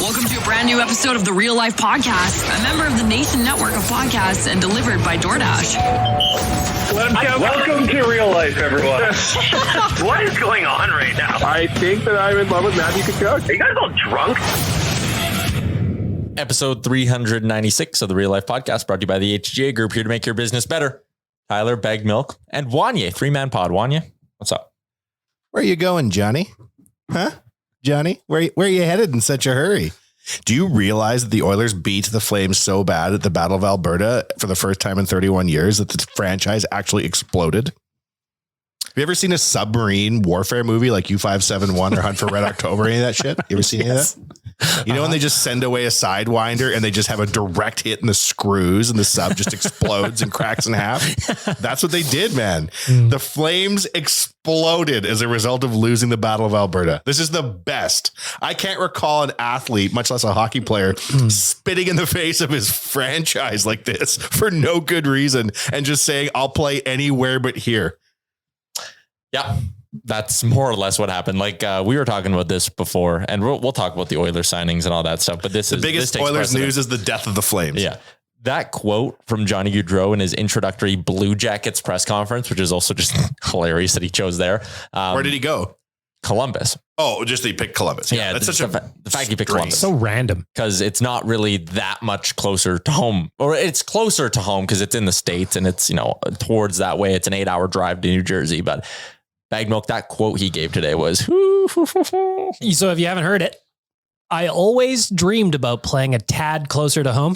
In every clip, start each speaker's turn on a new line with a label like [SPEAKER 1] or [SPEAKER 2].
[SPEAKER 1] Welcome to a brand new episode of the Real Life Podcast, a member of the Nation Network of Podcasts and delivered by DoorDash.
[SPEAKER 2] Welcome to Real Life, everyone.
[SPEAKER 3] What is going on right now?
[SPEAKER 2] I think that I'm in love with Matthew Tkachuk.
[SPEAKER 3] Are you guys all drunk?
[SPEAKER 4] Episode 396 of the Real Life Podcast, brought to you by the HGA Group, here to make your business better. Tyler, Bag Milk, and Wanye, 3-man pod. Wanye, what's up?
[SPEAKER 5] Where are you going, Johnny? Huh? Johnny, where are you headed in such a hurry? Do you realize that the Oilers beat the Flames so bad at the Battle of Alberta for the first time in 31 years that the franchise actually exploded? Have you ever seen a submarine warfare movie like U-571 or Hunt for Red October, any of that shit? You ever seen any of that? You know, when they just send away a Sidewinder and they just have a direct hit in the screws and the sub just explodes and cracks in half? That's what they did, man. The Flames exploded as a result of losing the Battle of Alberta. This is the best. I can't recall an athlete, much less a hockey player, spitting in the face of his franchise like this for no good reason and just saying, I'll play anywhere but here.
[SPEAKER 4] Yeah, that's more or less what happened. Like we were talking about this before, and we'll talk about the Oilers signings and all that stuff. But this
[SPEAKER 5] the biggest Oilers news is the death of the Flames.
[SPEAKER 4] Yeah. That quote from Johnny Gaudreau in his introductory Blue Jackets press conference, which is also just hilarious that he chose there.
[SPEAKER 5] Where did he go?
[SPEAKER 4] Columbus.
[SPEAKER 5] Oh, just he picked Columbus.
[SPEAKER 4] Yeah,
[SPEAKER 5] that's such
[SPEAKER 4] the fact he picked Columbus.
[SPEAKER 6] So random.
[SPEAKER 4] Because it's not really that much closer to home, or it's closer to home because it's in the States and it's, towards that way. It's an 8-hour drive to New Jersey. But Bag Milk, that quote he gave today was,
[SPEAKER 6] so if you haven't heard it, I always dreamed about playing a tad closer to home.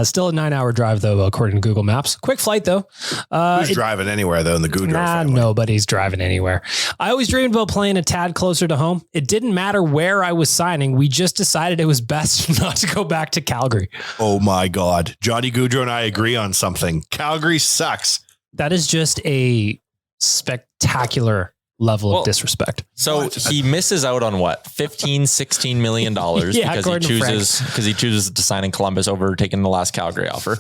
[SPEAKER 6] Still a 9-hour drive, though, according to Google Maps. Quick flight, though.
[SPEAKER 5] Who's driving anywhere, though, in the Gaudreau family?
[SPEAKER 6] Nobody's driving anywhere. I always dreamed about playing a tad closer to home. It didn't matter where I was signing. We just decided it was best not to go back to Calgary.
[SPEAKER 5] Oh, my God. Johnny Gaudreau and I agree on something. Calgary sucks.
[SPEAKER 6] That is just a spectacular level of disrespect.
[SPEAKER 4] So he misses out on what? $15-16 million because he chooses to sign in Columbus over taking the last Calgary offer.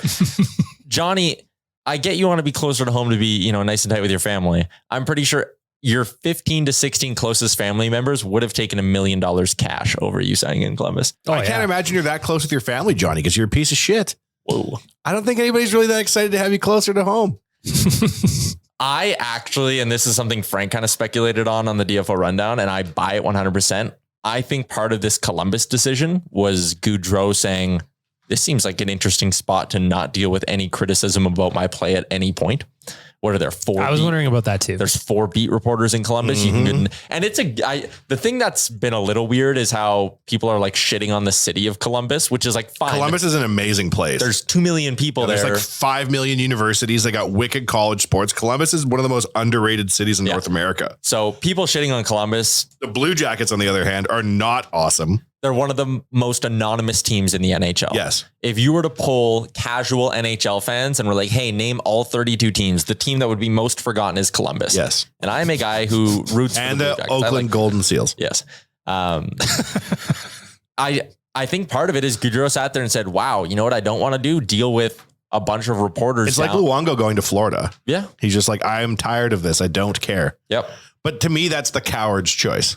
[SPEAKER 4] Johnny, I get you want to be closer to home to be, nice and tight with your family. I'm pretty sure your 15 to 16 closest family members would have taken $1 million cash over you signing in Columbus.
[SPEAKER 5] I can't imagine you're that close with your family, Johnny, because you're a piece of shit.
[SPEAKER 4] Whoa.
[SPEAKER 5] I don't think anybody's really that excited to have you closer to home.
[SPEAKER 4] I actually, and this is something Frank kind of speculated on the DFO rundown, and I buy it 100%. I think part of this Columbus decision was Gaudreau saying, this seems like an interesting spot to not deal with any criticism about my play at any point. What are there? 4?
[SPEAKER 6] I was wondering about that too.
[SPEAKER 4] There's 4 beat reporters in Columbus. And it's the thing that's been a little weird is how people are like shitting on the city of Columbus, which is like fine.
[SPEAKER 5] Columbus is an amazing place.
[SPEAKER 4] There's 2 million people there.
[SPEAKER 5] There's like 5 million universities. They got wicked college sports. Columbus is one of the most underrated cities in North America.
[SPEAKER 4] So people shitting on Columbus.
[SPEAKER 5] The Blue Jackets, on the other hand, are not awesome.
[SPEAKER 4] They're one of the most anonymous teams in the NHL.
[SPEAKER 5] Yes.
[SPEAKER 4] If you were to poll casual NHL fans and were like, hey, name all 32 teams, the team that would be most forgotten is Columbus.
[SPEAKER 5] Yes.
[SPEAKER 4] And I am a guy who roots
[SPEAKER 5] and
[SPEAKER 4] for the
[SPEAKER 5] Oakland Golden Seals.
[SPEAKER 4] Yes. I think part of it is Gaudreau sat there and said, wow, you know what I don't want to do? Deal with a bunch of reporters.
[SPEAKER 5] It's like Luongo going to Florida.
[SPEAKER 4] Yeah.
[SPEAKER 5] He's just like, I am tired of this. I don't care.
[SPEAKER 4] Yep.
[SPEAKER 5] But to me, that's the coward's choice.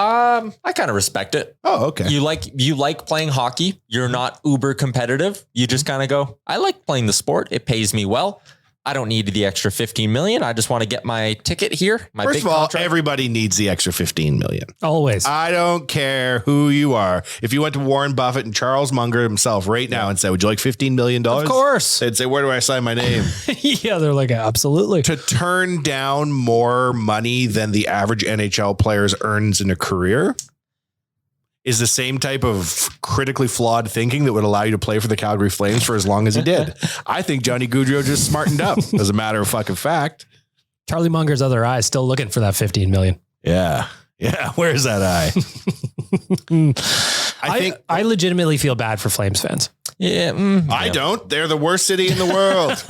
[SPEAKER 4] I kind of respect it.
[SPEAKER 5] Oh, okay.
[SPEAKER 4] You like playing hockey. You're not uber competitive. You just kind of go, I like playing the sport. It pays me well. I don't need the extra 15 million. I just want to get my ticket here. My
[SPEAKER 5] First
[SPEAKER 4] big
[SPEAKER 5] of all,
[SPEAKER 4] contract.
[SPEAKER 5] everybody needs the extra 15 million.
[SPEAKER 6] Always.
[SPEAKER 5] I don't care who you are. If you went to Warren Buffett and Charles Munger himself right now and said, would you like $15 million?
[SPEAKER 6] Of course.
[SPEAKER 5] They'd say, where do I sign my name?
[SPEAKER 6] Yeah, they're like, absolutely.
[SPEAKER 5] To turn down more money than the average NHL players earns in a career is the same type of critically flawed thinking that would allow you to play for the Calgary Flames for as long as he did. I think Johnny Gaudreau just smartened up as a matter of fucking fact.
[SPEAKER 6] Charlie Munger's other eye is still looking for that 15 million.
[SPEAKER 5] Yeah. Yeah. Where's that eye?
[SPEAKER 6] I legitimately feel bad for Flames fans.
[SPEAKER 4] Yeah.
[SPEAKER 5] I don't. They're the worst city in the world.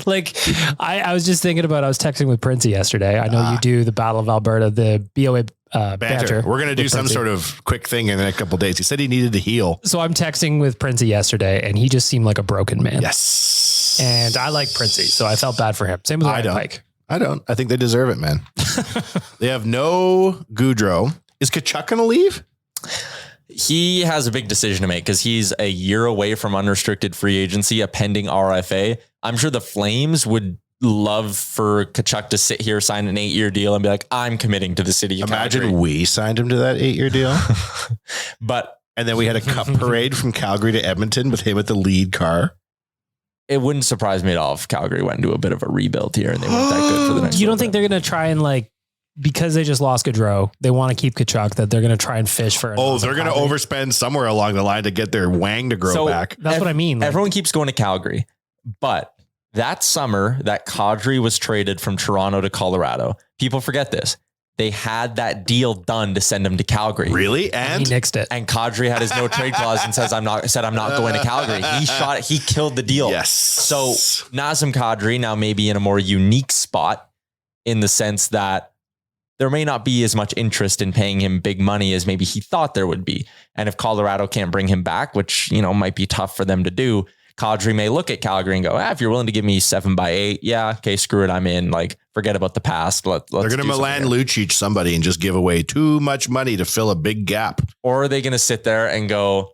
[SPEAKER 6] Like I was just thinking about, I was texting with Princey yesterday. I know you do the Battle of Alberta, the BOA banter.
[SPEAKER 5] We're going to do some sort of quick thing in the next couple of days. He said he needed to heal.
[SPEAKER 6] So I'm texting with Princey yesterday and he just seemed like a broken man.
[SPEAKER 5] Yes.
[SPEAKER 6] And I like Princey, so I felt bad for him. Same with Ryan Pike.
[SPEAKER 5] I don't. I think they deserve it, man. They have no Gaudreau. Is Tkachuk going to leave?
[SPEAKER 4] He has a big decision to make because he's a year away from unrestricted free agency, a pending RFA. I'm sure the Flames would love for Tkachuk to sit here, sign an 8-year deal and be like, I'm committing to the city of
[SPEAKER 5] Imagine
[SPEAKER 4] Calgary.
[SPEAKER 5] we signed him to that 8-year deal. And then we had a cup parade from Calgary to Edmonton with him at the lead car.
[SPEAKER 4] It wouldn't surprise me at all if Calgary went into a bit of a rebuild here and they weren't that good for the next.
[SPEAKER 6] You don't think they're going to try and because they just lost Gaudreau, they want to keep Tkachuk, that they're going to try and fish for.
[SPEAKER 5] They're going to overspend somewhere along the line to get their wang to grow back.
[SPEAKER 6] That's what I mean.
[SPEAKER 4] Everyone keeps going to Calgary, but that summer that Kadri was traded from Toronto to Colorado, people forget this. They had that deal done to send him to Calgary.
[SPEAKER 5] Really?
[SPEAKER 6] And he nixed it.
[SPEAKER 4] And Kadri had his no trade clause and said I'm not going to Calgary. He killed the deal.
[SPEAKER 5] Yes.
[SPEAKER 4] So Nazem Kadri now may be in a more unique spot in the sense that there may not be as much interest in paying him big money as maybe he thought there would be. And if Colorado can't bring him back, which, might be tough for them to do, Kadri may look at Calgary and go, if you're willing to give me 7x8, yeah, okay, screw it, I'm in. Forget about the past. They're
[SPEAKER 5] going to Milan Lucic somebody and just give away too much money to fill a big gap.
[SPEAKER 4] Or are they going to sit there and go,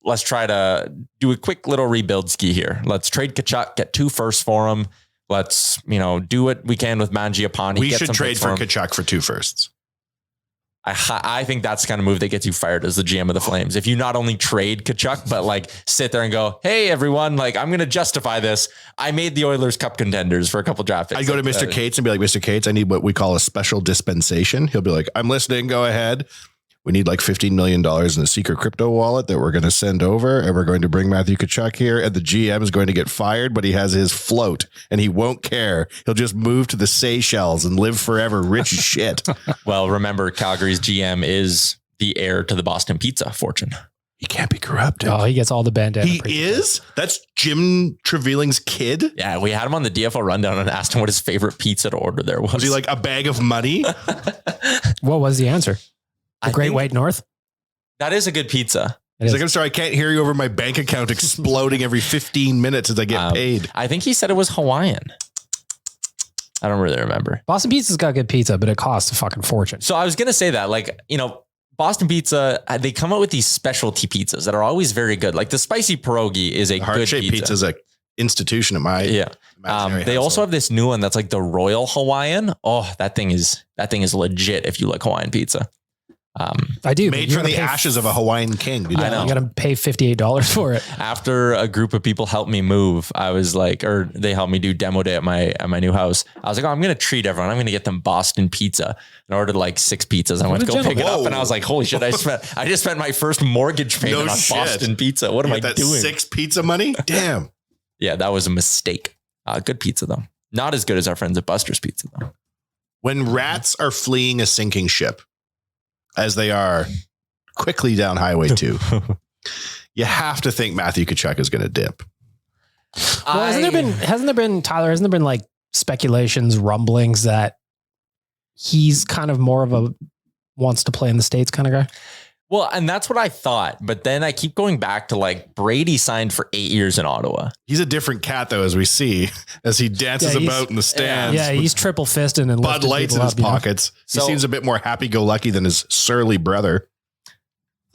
[SPEAKER 4] let's try to do a quick little rebuild ski here. Let's trade Tkachuk, get 2 firsts for him. Let's, do what we can with Mangiapane.
[SPEAKER 5] We should trade for Tkachuk for 2 firsts.
[SPEAKER 4] I think that's the kind of move that gets you fired as the GM of the Flames. If you not only trade Tkachuk, but sit there and go, hey, everyone, I'm going to justify this. I made the Oilers Cup contenders for a couple draft picks.
[SPEAKER 5] I'd go to Mr. Cates and be like, Mr. Cates, I need what we call a special dispensation. He'll be like, I'm listening. Go ahead. We need $15 million in a secret crypto wallet that we're going to send over. And we're going to bring Matthew Tkachuk here. And the GM is going to get fired, but he has his float and he won't care. He'll just move to the Seychelles and live forever rich as shit.
[SPEAKER 4] Well, remember, Calgary's GM is the heir to the Boston Pizza fortune.
[SPEAKER 5] He can't be corrupted.
[SPEAKER 6] Oh, he gets all the bandana.
[SPEAKER 5] He is? That's Jim Trevelyan's kid?
[SPEAKER 4] Yeah, we had him on the DFL rundown and asked him what his favorite pizza to order there was.
[SPEAKER 5] Was he like a bag of money?
[SPEAKER 6] What was the answer? The Great White North?
[SPEAKER 4] That is a good pizza.
[SPEAKER 5] He's like, I'm sorry, I can't hear you over my bank account exploding every 15 minutes as I get paid.
[SPEAKER 4] I think he said it was Hawaiian. I don't really remember.
[SPEAKER 6] Boston Pizza's got good pizza, but it costs a fucking fortune.
[SPEAKER 4] So I was going to say that, Boston Pizza, they come out with these specialty pizzas that are always very good. Like the spicy pierogi is a good pizza.
[SPEAKER 5] Pizza is an institution at my
[SPEAKER 4] they also have this new one that's like the Royal Hawaiian. Oh, that thing is legit if you like Hawaiian pizza.
[SPEAKER 6] I do.
[SPEAKER 5] Made from the ashes of a Hawaiian king.
[SPEAKER 6] I know. You got to pay $58 for it.
[SPEAKER 4] After a group of people helped me move, I was like, or they helped me do demo day at my new house. I was like, I'm going to treat everyone. I'm going to get them Boston pizza. And I ordered 6 pizzas. I went to go pick it up and I was like, holy shit, I just spent my first mortgage payment on Boston pizza. What am I doing?
[SPEAKER 5] 6 pizza money? Damn.
[SPEAKER 4] Yeah, that was a mistake. Good pizza though. Not as good as our friends at Buster's Pizza though.
[SPEAKER 5] When rats are fleeing a sinking ship, as they are quickly down Highway 2, you have to think Matthew Tkachuk is going to dip.
[SPEAKER 6] Well, hasn't there been speculations, rumblings that he's kind of more of a wants to play in the States kind of guy?
[SPEAKER 4] Well, and that's what I thought. But then I keep going back to Brady signed for 8 years in Ottawa.
[SPEAKER 5] He's a different cat, though, as we see, as he dances about in the stands.
[SPEAKER 6] Yeah, he's triple fisting and
[SPEAKER 5] Bud Lights in his pockets. He seems a bit more happy-go-lucky than his surly brother.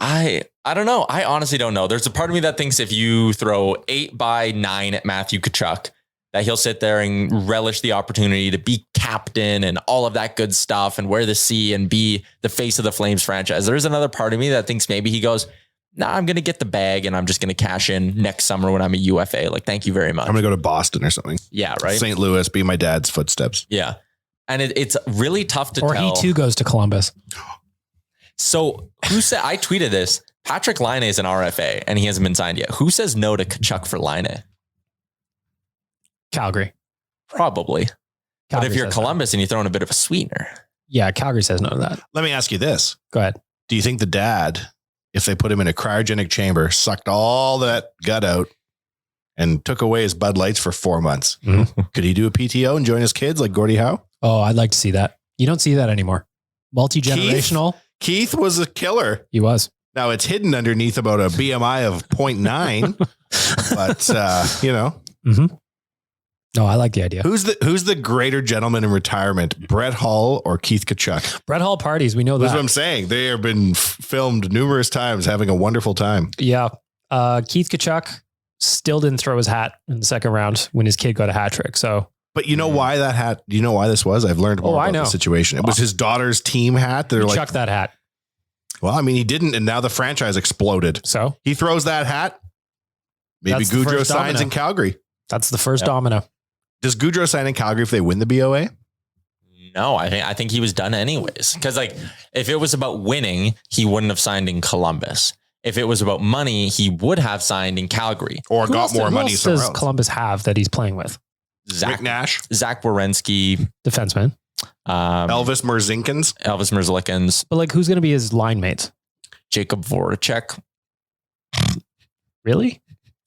[SPEAKER 4] I don't know. I honestly don't know. There's a part of me that thinks if you throw 8x9 at Matthew Tkachuk, that he'll sit there and relish the opportunity to be captain and all of that good stuff and wear the C and be the face of the Flames franchise. There's another part of me that thinks maybe he goes, nah, I'm going to get the bag and I'm just going to cash in next summer when I'm a UFA. Thank you very much.
[SPEAKER 5] I'm going to go to Boston or something.
[SPEAKER 4] Yeah, right.
[SPEAKER 5] St. Louis, be my dad's footsteps.
[SPEAKER 4] Yeah. And it's really tough to tell.
[SPEAKER 6] Or he too goes to Columbus.
[SPEAKER 4] So who said, I tweeted this, Patrick Laine is an RFA and he hasn't been signed yet. Who says no to Tkachuk for Laine?
[SPEAKER 6] Calgary.
[SPEAKER 4] Probably.
[SPEAKER 6] Calgary,
[SPEAKER 4] but if you're Columbus and you throw in a bit of a sweetener.
[SPEAKER 6] Yeah, Calgary says no to that.
[SPEAKER 5] Let me ask you this.
[SPEAKER 6] Go ahead.
[SPEAKER 5] Do you think the dad, if they put him in a cryogenic chamber, sucked all that gut out and took away his Bud Lights for 4 months, could he do a PTO and join his kids like Gordie Howe?
[SPEAKER 6] Oh, I'd like to see that. You don't see that anymore. Multi-generational.
[SPEAKER 5] Keith was a killer.
[SPEAKER 6] He was.
[SPEAKER 5] Now it's hidden underneath about a BMI of 0.9, but
[SPEAKER 6] No, I like the idea.
[SPEAKER 5] Who's the greater gentleman in retirement, Brett Hull or Keith Tkachuk?
[SPEAKER 6] Brett Hull parties. We know that.
[SPEAKER 5] That's what I'm saying. They have been filmed numerous times, having a wonderful time.
[SPEAKER 6] Yeah. Keith Tkachuk still didn't throw his hat in the second round when his kid got a hat trick. So,
[SPEAKER 5] but you know why that hat? Do you know why this was? I've learned more about the situation. It was his daughter's team hat. They're like,
[SPEAKER 6] chuck that hat.
[SPEAKER 5] Well, I mean, he didn't, and now the franchise exploded.
[SPEAKER 6] So
[SPEAKER 5] he throws that hat. Maybe Gaudreau signs in Calgary.
[SPEAKER 6] That's the first domino.
[SPEAKER 5] Does Gaudreau sign in Calgary if they win the BOA?
[SPEAKER 4] No, I think he was done anyways. Because like, if it was about winning, he wouldn't have signed in Columbus. If it was about money, he would have signed in Calgary
[SPEAKER 5] or got more money.
[SPEAKER 6] Who else does Columbus have that he's playing with?
[SPEAKER 5] Rick Nash,
[SPEAKER 4] Zach Werenski,
[SPEAKER 6] defenseman.
[SPEAKER 5] Elvis Merzlikins.
[SPEAKER 6] But like, who's going to be his line mates?
[SPEAKER 4] Jacob Voracek.
[SPEAKER 6] Really?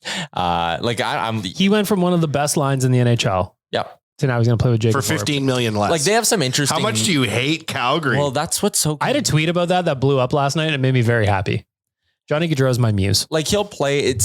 [SPEAKER 4] He
[SPEAKER 6] went from one of the best lines in the NHL.
[SPEAKER 4] Yeah.
[SPEAKER 6] So now he's going to play with Jacob
[SPEAKER 5] for $15 million less.
[SPEAKER 4] Like they have some interesting.
[SPEAKER 5] How much do you hate Calgary?
[SPEAKER 4] Well, that's what's so.
[SPEAKER 6] I had a tweet about that blew up last night and it made me very happy. Johnny Gaudreau is my muse.
[SPEAKER 4] Like he'll play.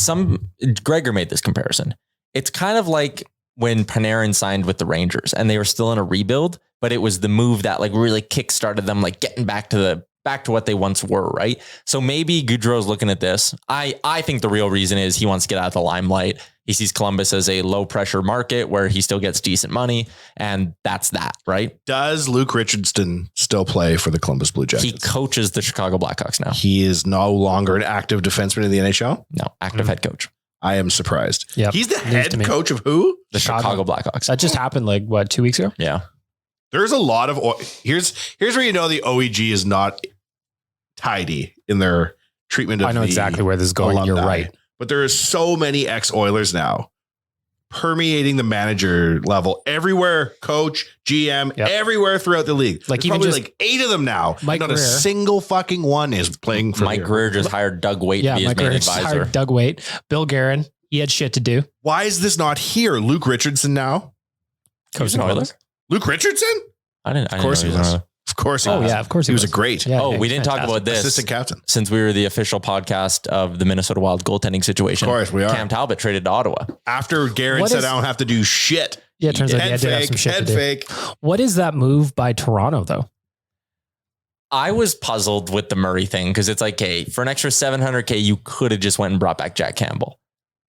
[SPEAKER 4] Gregor made this comparison. It's kind of like when Panarin signed with the Rangers and they were still in a rebuild, but it was the move that like really kickstarted them, like getting back to what they once were, right? So maybe Gaudreau's looking at this. I think the real reason is he wants to get out of the limelight. He sees Columbus as a low pressure market where he still gets decent money, and that's that, right?
[SPEAKER 5] Does Luke Richardson still play for the Columbus Blue Jackets?
[SPEAKER 4] He coaches the Chicago Blackhawks now.
[SPEAKER 5] He is no longer an active defenseman in the NHL?
[SPEAKER 4] No, active head coach.
[SPEAKER 5] I am surprised.
[SPEAKER 6] Yep.
[SPEAKER 5] He's the head coach of who?
[SPEAKER 4] The Chicago Blackhawks.
[SPEAKER 6] That just happened 2 weeks ago?
[SPEAKER 4] Yeah.
[SPEAKER 5] There's a lot of here's where you know the OEG is not tidy in their treatment of
[SPEAKER 6] I know exactly where this is going.
[SPEAKER 5] alumni.
[SPEAKER 6] You're right.
[SPEAKER 5] But there is so many ex-Oilers now permeating the manager level everywhere, coach, GM, everywhere throughout the league. Like there's even probably 8 of them now.
[SPEAKER 6] Mike
[SPEAKER 5] Not
[SPEAKER 6] Greer.
[SPEAKER 5] a single fucking one is playing for
[SPEAKER 4] Mike Greer just hired Doug Waite to be his
[SPEAKER 6] Mike
[SPEAKER 4] main
[SPEAKER 6] Greer
[SPEAKER 4] advisor.
[SPEAKER 6] hired Doug Waite. Bill Guerin, he had shit to do.
[SPEAKER 5] Why is this not here? Luke Richardson now?
[SPEAKER 4] Coach Oilers?
[SPEAKER 5] Luke Richardson?
[SPEAKER 4] Of
[SPEAKER 5] course he was. Of course he was.
[SPEAKER 6] Yeah, of course
[SPEAKER 5] he was a great.
[SPEAKER 6] Yeah,
[SPEAKER 4] we didn't talk about this.
[SPEAKER 5] Assistant captain.
[SPEAKER 4] Since we were the official podcast of the Minnesota Wild goaltending situation.
[SPEAKER 5] Of course we are.
[SPEAKER 4] Cam Talbot traded to Ottawa.
[SPEAKER 5] After Guerin said, I don't have to do shit.
[SPEAKER 6] Yeah, it turns out he did have some shit to do.
[SPEAKER 5] Fake.
[SPEAKER 6] What is that move by Toronto, though?
[SPEAKER 4] I was puzzled with the Murray thing because it's like, hey, for an extra $700K, you could have just went and brought back Jack Campbell.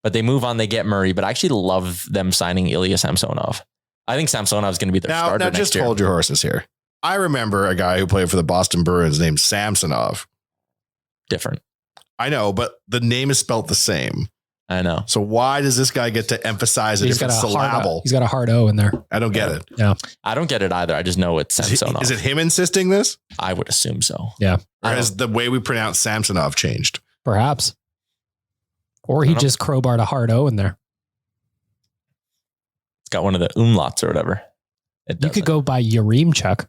[SPEAKER 4] But they move on, they get Murray. But I actually love them signing Ilya Samsonov. I think Samsonov is going to be their starter
[SPEAKER 5] now
[SPEAKER 4] next
[SPEAKER 5] just
[SPEAKER 4] year.
[SPEAKER 5] hold your horses here. I remember a guy who played for the Boston Bruins named Samsonov.
[SPEAKER 4] Different.
[SPEAKER 5] I know, but the name is spelled the same.
[SPEAKER 4] I know.
[SPEAKER 5] So why does this guy get to emphasize a different syllable?
[SPEAKER 6] He's got a hard O in there.
[SPEAKER 5] I don't get it.
[SPEAKER 6] Yeah.
[SPEAKER 4] I don't get it either. I just know it's Samsonov.
[SPEAKER 5] Is it him insisting this?
[SPEAKER 4] I would assume so.
[SPEAKER 6] Yeah.
[SPEAKER 5] Or has the way we pronounce Samsonov changed?
[SPEAKER 6] Perhaps. Or he just crowbarred a hard O in there.
[SPEAKER 4] It's got one of the umlauts or whatever.
[SPEAKER 6] You could go by Yaremchuk.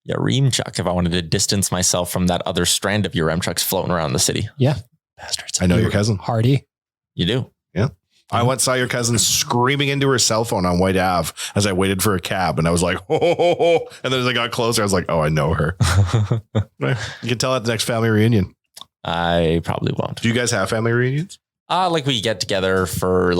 [SPEAKER 4] Yaremchuk if I wanted to distance myself from that other strand of Yaremchuks floating around the city.
[SPEAKER 6] Yeah.
[SPEAKER 4] Bastards.
[SPEAKER 5] I know your cousin.
[SPEAKER 6] Hardy.
[SPEAKER 4] You do?
[SPEAKER 5] Yeah. I once saw your cousin screaming into her cell phone on White Ave as I waited for a cab. And I was like, oh. And then as I got closer, I was like, oh, I know her. You can tell at the next family reunion.
[SPEAKER 4] I probably won't.
[SPEAKER 5] Do you guys have family reunions?
[SPEAKER 4] Like we get together for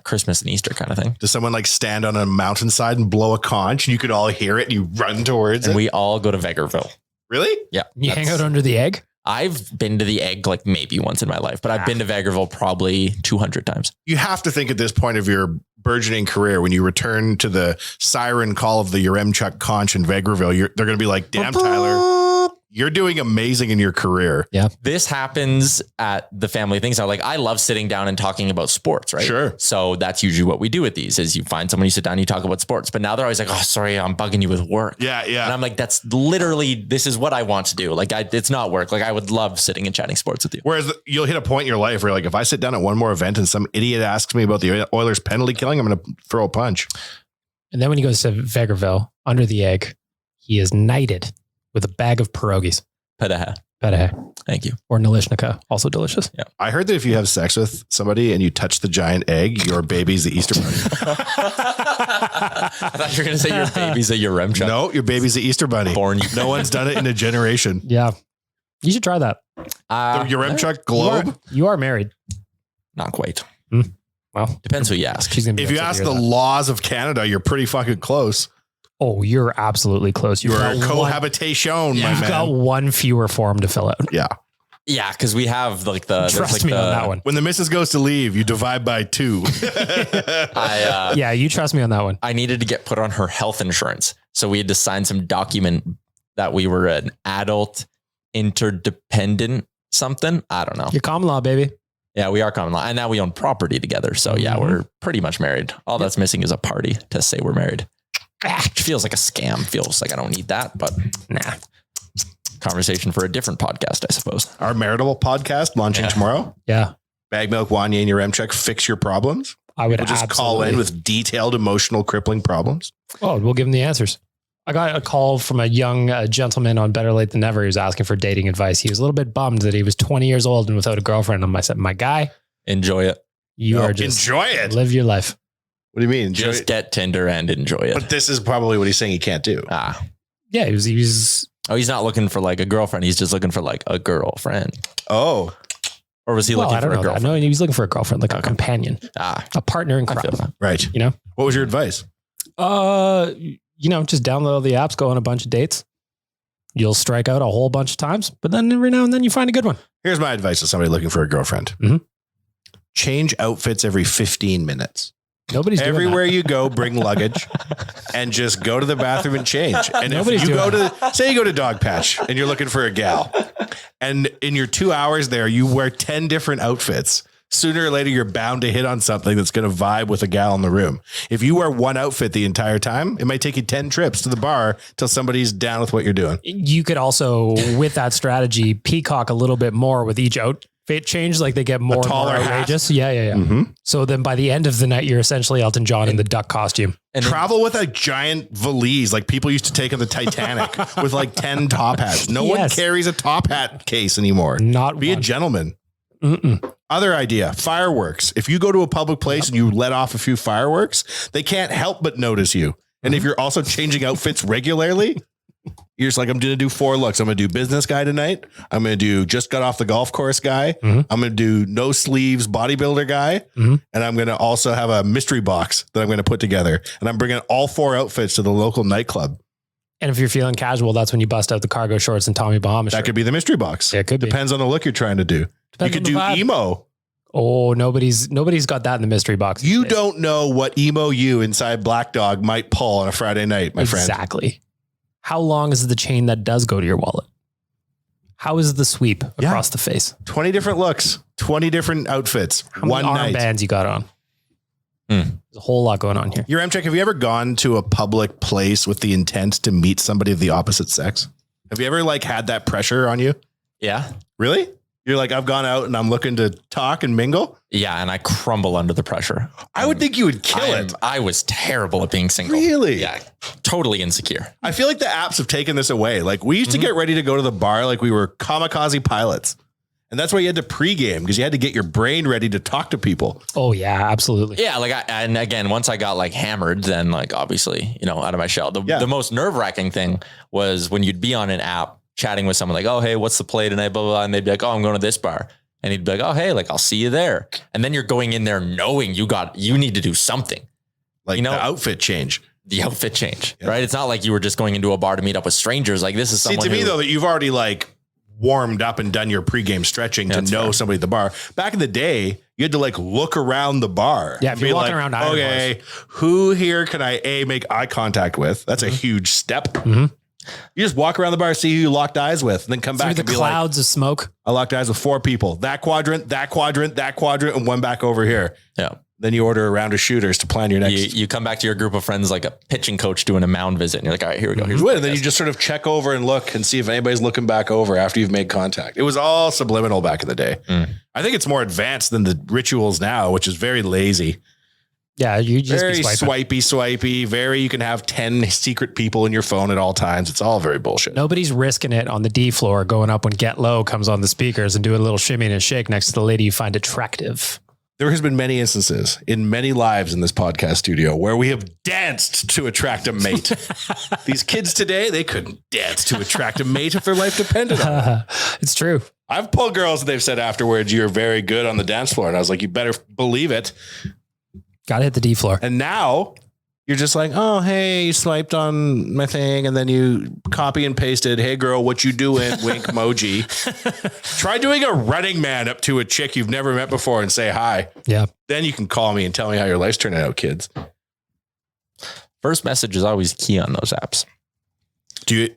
[SPEAKER 4] Christmas and Easter kind of thing.
[SPEAKER 5] Does someone stand on a mountainside and blow a conch and you could all hear it and you run towards it?
[SPEAKER 4] And we all go to Vegreville.
[SPEAKER 5] Really?
[SPEAKER 4] Yeah.
[SPEAKER 6] You hang out under the egg?
[SPEAKER 4] I've been to the egg maybe once in my life, but I've been to Vegreville probably 200 times.
[SPEAKER 5] You have to think at this point of your burgeoning career, when you return to the siren call of the Yaremchuk conch in Vegreville, they're going to be like, damn, Tyler, you're doing amazing in your career.
[SPEAKER 6] Yeah.
[SPEAKER 4] This happens at the family things. I love sitting down and talking about sports, right?
[SPEAKER 5] Sure.
[SPEAKER 4] So that's usually what we do with these is you find someone, you sit down, you talk about sports, but now they're always like, oh, sorry, I'm bugging you with work.
[SPEAKER 5] Yeah. Yeah.
[SPEAKER 4] And I'm like, that's literally, this is what I want to do. It's not work. I would love sitting and chatting sports with you.
[SPEAKER 5] Whereas you'll hit a point in your life where if I sit down at one more event and some idiot asks me about the Oilers penalty killing, I'm going to throw a punch.
[SPEAKER 6] And then when he goes to Vegreville under the egg, he is knighted with a bag of pierogies.
[SPEAKER 4] Pedaha. Thank you.
[SPEAKER 6] Or Nalishnika, also delicious.
[SPEAKER 4] Yeah.
[SPEAKER 5] I heard that if you have sex with somebody and you touch the giant egg, your baby's the Easter bunny.
[SPEAKER 4] I thought you were going to say your baby's a Yaremchuk.
[SPEAKER 5] No, your baby's the Easter bunny. No one's done it in a generation.
[SPEAKER 6] Yeah. You should try that.
[SPEAKER 5] The Yaremchuk globe?
[SPEAKER 6] You are married.
[SPEAKER 4] Not quite.
[SPEAKER 6] Well,
[SPEAKER 4] Depends who you ask.
[SPEAKER 6] she's gonna be
[SPEAKER 5] If you
[SPEAKER 6] upset
[SPEAKER 5] ask
[SPEAKER 6] to
[SPEAKER 5] the
[SPEAKER 6] hear that.
[SPEAKER 5] laws of Canada, you're pretty fucking close.
[SPEAKER 6] Oh, you're absolutely close.
[SPEAKER 5] You're
[SPEAKER 6] got
[SPEAKER 5] a cohabitation, my
[SPEAKER 6] You've
[SPEAKER 5] man.
[SPEAKER 6] got one fewer form to fill out.
[SPEAKER 5] Yeah.
[SPEAKER 4] Yeah, because we have like the
[SPEAKER 6] Trust me on that one.
[SPEAKER 5] When the missus goes to leave, you divide by 2.
[SPEAKER 6] Yeah, you trust me on that one.
[SPEAKER 4] I needed to get put on her health insurance. So we had to sign some document that we were an adult interdependent something. I don't know.
[SPEAKER 6] You're common law, baby.
[SPEAKER 4] Yeah, we are common law. And now we own property together. So yeah, we're pretty much married. All that's missing is a party to say we're married. Which feels like a scam. Feels like I don't need that, but
[SPEAKER 6] Nah.
[SPEAKER 4] conversation for a different podcast, I suppose.
[SPEAKER 5] Our marital podcast launching tomorrow.
[SPEAKER 6] Yeah.
[SPEAKER 5] Bag Milk, Wanye, and your Remcheck fix your problems.
[SPEAKER 6] I would
[SPEAKER 5] We'll just call in with detailed, emotional, crippling problems.
[SPEAKER 6] Oh, we'll give him the answers. I got a call from a young gentleman on Better Late Than Never. He was asking for dating advice. He was a little bit bummed that he was 20 years old and without a girlfriend. And I said, my guy,
[SPEAKER 4] Enjoy it.
[SPEAKER 6] you are just
[SPEAKER 5] enjoy it.
[SPEAKER 6] live your life.
[SPEAKER 5] What do you mean? Enjoy
[SPEAKER 4] Just
[SPEAKER 5] it?
[SPEAKER 4] get Tinder and enjoy it.
[SPEAKER 5] But this is probably what he's saying he can't do.
[SPEAKER 6] Yeah, he was
[SPEAKER 4] Oh, he's not looking for like a girlfriend. He's just looking for like a girlfriend.
[SPEAKER 5] Oh,
[SPEAKER 4] Or was he
[SPEAKER 6] well,
[SPEAKER 4] looking
[SPEAKER 6] I don't
[SPEAKER 4] for a
[SPEAKER 6] know that.
[SPEAKER 4] girlfriend?
[SPEAKER 6] No, he was looking for a girlfriend, like a companion, a partner in
[SPEAKER 4] I feel
[SPEAKER 6] crime.
[SPEAKER 4] that.
[SPEAKER 5] right.
[SPEAKER 6] You know?
[SPEAKER 5] What was your advice?
[SPEAKER 6] Just download all the apps, go on a bunch of dates. You'll strike out a whole bunch of times, but then every now and then you find a good one.
[SPEAKER 5] Here's my advice to somebody looking for a girlfriend.
[SPEAKER 6] Mhm.
[SPEAKER 5] Change outfits every 15 minutes.
[SPEAKER 6] Nobody's doing
[SPEAKER 5] Everywhere you go, bring luggage and just go to the bathroom and change. And
[SPEAKER 6] Nobody's
[SPEAKER 5] if you go
[SPEAKER 6] doing
[SPEAKER 5] say you go to Dog Patch and you're looking for a gal and in your 2 hours there, you wear 10 different outfits. Sooner or later, you're bound to hit on something that's going to vibe with a gal in the room. If you wear one outfit the entire time, it might take you 10 trips to the bar till somebody's down with what you're doing.
[SPEAKER 6] You could also, with that strategy, peacock a little bit more with each outfit change. Like they get more and more
[SPEAKER 5] taller hat.
[SPEAKER 6] outrageous. Yeah.
[SPEAKER 5] Mm-hmm.
[SPEAKER 6] So then by the end of the night, you're essentially Elton John in the duck costume.
[SPEAKER 4] And
[SPEAKER 5] Travel with a giant valise like people used to take on the Titanic with like 10 top hats. No one
[SPEAKER 6] Yes.
[SPEAKER 5] carries a top hat case anymore.
[SPEAKER 6] Not
[SPEAKER 5] Be a
[SPEAKER 6] one.
[SPEAKER 5] gentleman.
[SPEAKER 6] Mm-mm.
[SPEAKER 5] Other idea, fireworks. If you go to a public place and you let off a few fireworks, they can't help but notice you. And if you're also changing outfits regularly, you're just like, I'm going to do 4 looks. I'm going to do business guy tonight. I'm going to do just got off the golf course guy.
[SPEAKER 6] Mhm.
[SPEAKER 5] I'm going to do no sleeves bodybuilder guy.
[SPEAKER 6] Mhm.
[SPEAKER 5] And I'm going to also have a mystery box that I'm going to put together. And I'm bringing all 4 outfits to the local nightclub.
[SPEAKER 6] And if you're feeling casual, that's when you bust out the cargo shorts and Tommy Bahama
[SPEAKER 5] That
[SPEAKER 6] shirt.
[SPEAKER 5] could be the mystery box.
[SPEAKER 6] Yeah, it could be.
[SPEAKER 5] Depends on the look you're trying to do.
[SPEAKER 6] Depends
[SPEAKER 5] you could
[SPEAKER 6] on
[SPEAKER 5] do
[SPEAKER 6] the vibe.
[SPEAKER 5] emo.
[SPEAKER 6] Oh, nobody's got that in the mystery box. these
[SPEAKER 5] You
[SPEAKER 6] days.
[SPEAKER 5] don't know what emo you inside Black Dog might pull on a Friday night, my friend.
[SPEAKER 6] Exactly. How long is the chain that does go to your wallet? How is the sweep across the face?
[SPEAKER 5] 20 different looks, 20 different outfits,
[SPEAKER 6] How
[SPEAKER 5] one
[SPEAKER 6] many
[SPEAKER 5] night.
[SPEAKER 6] armbands you got on? There's a whole lot going on here.
[SPEAKER 5] Your M-Check, have you ever gone to a public place with the intent to meet somebody of the opposite sex? Have you ever had that pressure on you?
[SPEAKER 4] Yeah.
[SPEAKER 5] Really? You're like, I've gone out and I'm looking to talk and mingle.
[SPEAKER 4] Yeah. And I crumble under the pressure.
[SPEAKER 5] I would think you would kill it.
[SPEAKER 4] I was terrible at being single.
[SPEAKER 5] Really?
[SPEAKER 4] Yeah. Totally insecure.
[SPEAKER 5] I feel like the apps have taken this away. Like we used to get ready to go to the bar like we were kamikaze pilots. And that's why you had to pregame because you had to get your brain ready to talk to people.
[SPEAKER 6] Oh yeah, absolutely.
[SPEAKER 4] Yeah. And again, once I got hammered, then obviously, out of my shell, the most nerve wracking thing was when you'd be on an app chatting with someone like, oh, hey, what's the play tonight? Blah, blah, blah. And they'd be like, oh, I'm going to this bar. And he'd be like, oh, hey, I'll see you there. And then you're going in there knowing you need to do something.
[SPEAKER 5] Like the outfit change.
[SPEAKER 4] The outfit change, right? It's not like you were just going into a bar to meet up with strangers. Like this is someone
[SPEAKER 5] See, to me though, that you've already warmed up and done your pregame stretching to know somebody at the bar. Back in the day, you had to look around the bar.
[SPEAKER 6] Yeah, if you're walking around Iron
[SPEAKER 5] okay, who here can I make eye contact with? That's a huge step.
[SPEAKER 6] Mm-hmm.
[SPEAKER 5] You just walk around the bar, see who you locked eyes with, and then come back
[SPEAKER 6] Through
[SPEAKER 5] and
[SPEAKER 6] the
[SPEAKER 5] be
[SPEAKER 6] clouds of smoke.
[SPEAKER 5] I locked eyes with 4 people. That quadrant, that quadrant, that quadrant, and one back over here.
[SPEAKER 4] Yeah.
[SPEAKER 5] Then you order a round of shooters to plan your next.
[SPEAKER 4] You come back to your group of friends like a pitching coach doing a mound visit. And you're like, all right, here we go. Here's
[SPEAKER 5] And then you just sort of check over and look and see if anybody's looking back over after you've made contact. It was all subliminal back in the day. I think it's more advanced than the rituals now, which is very lazy.
[SPEAKER 6] Yeah, you just
[SPEAKER 5] Very
[SPEAKER 6] be swiping.
[SPEAKER 5] swipey. Very, you can have 10 secret people in your phone at all times. It's all very bullshit.
[SPEAKER 6] Nobody's risking it on the D floor, going up when Get Low comes on the speakers and doing a little shimmy and a shake next to the lady you find attractive.
[SPEAKER 5] There has been many instances in many lives in this podcast studio where we have danced to attract a mate. These kids today, they couldn't dance to attract a mate if their life depended on it.
[SPEAKER 6] It's true.
[SPEAKER 5] I've pulled girls and they've said afterwards, you're very good on the dance floor. And I was like, you better believe it.
[SPEAKER 6] Got to hit the D floor.
[SPEAKER 5] And now you're just like, oh, hey, you swiped on my thing. And then you copy and pasted, hey, girl, what you doing? Wink emoji. Try doing a running man up to a chick you've never met before and say hi.
[SPEAKER 6] Yeah.
[SPEAKER 5] Then you can call me and tell me how your life's turning out, kids.
[SPEAKER 4] First message is always key on those apps.
[SPEAKER 5] Do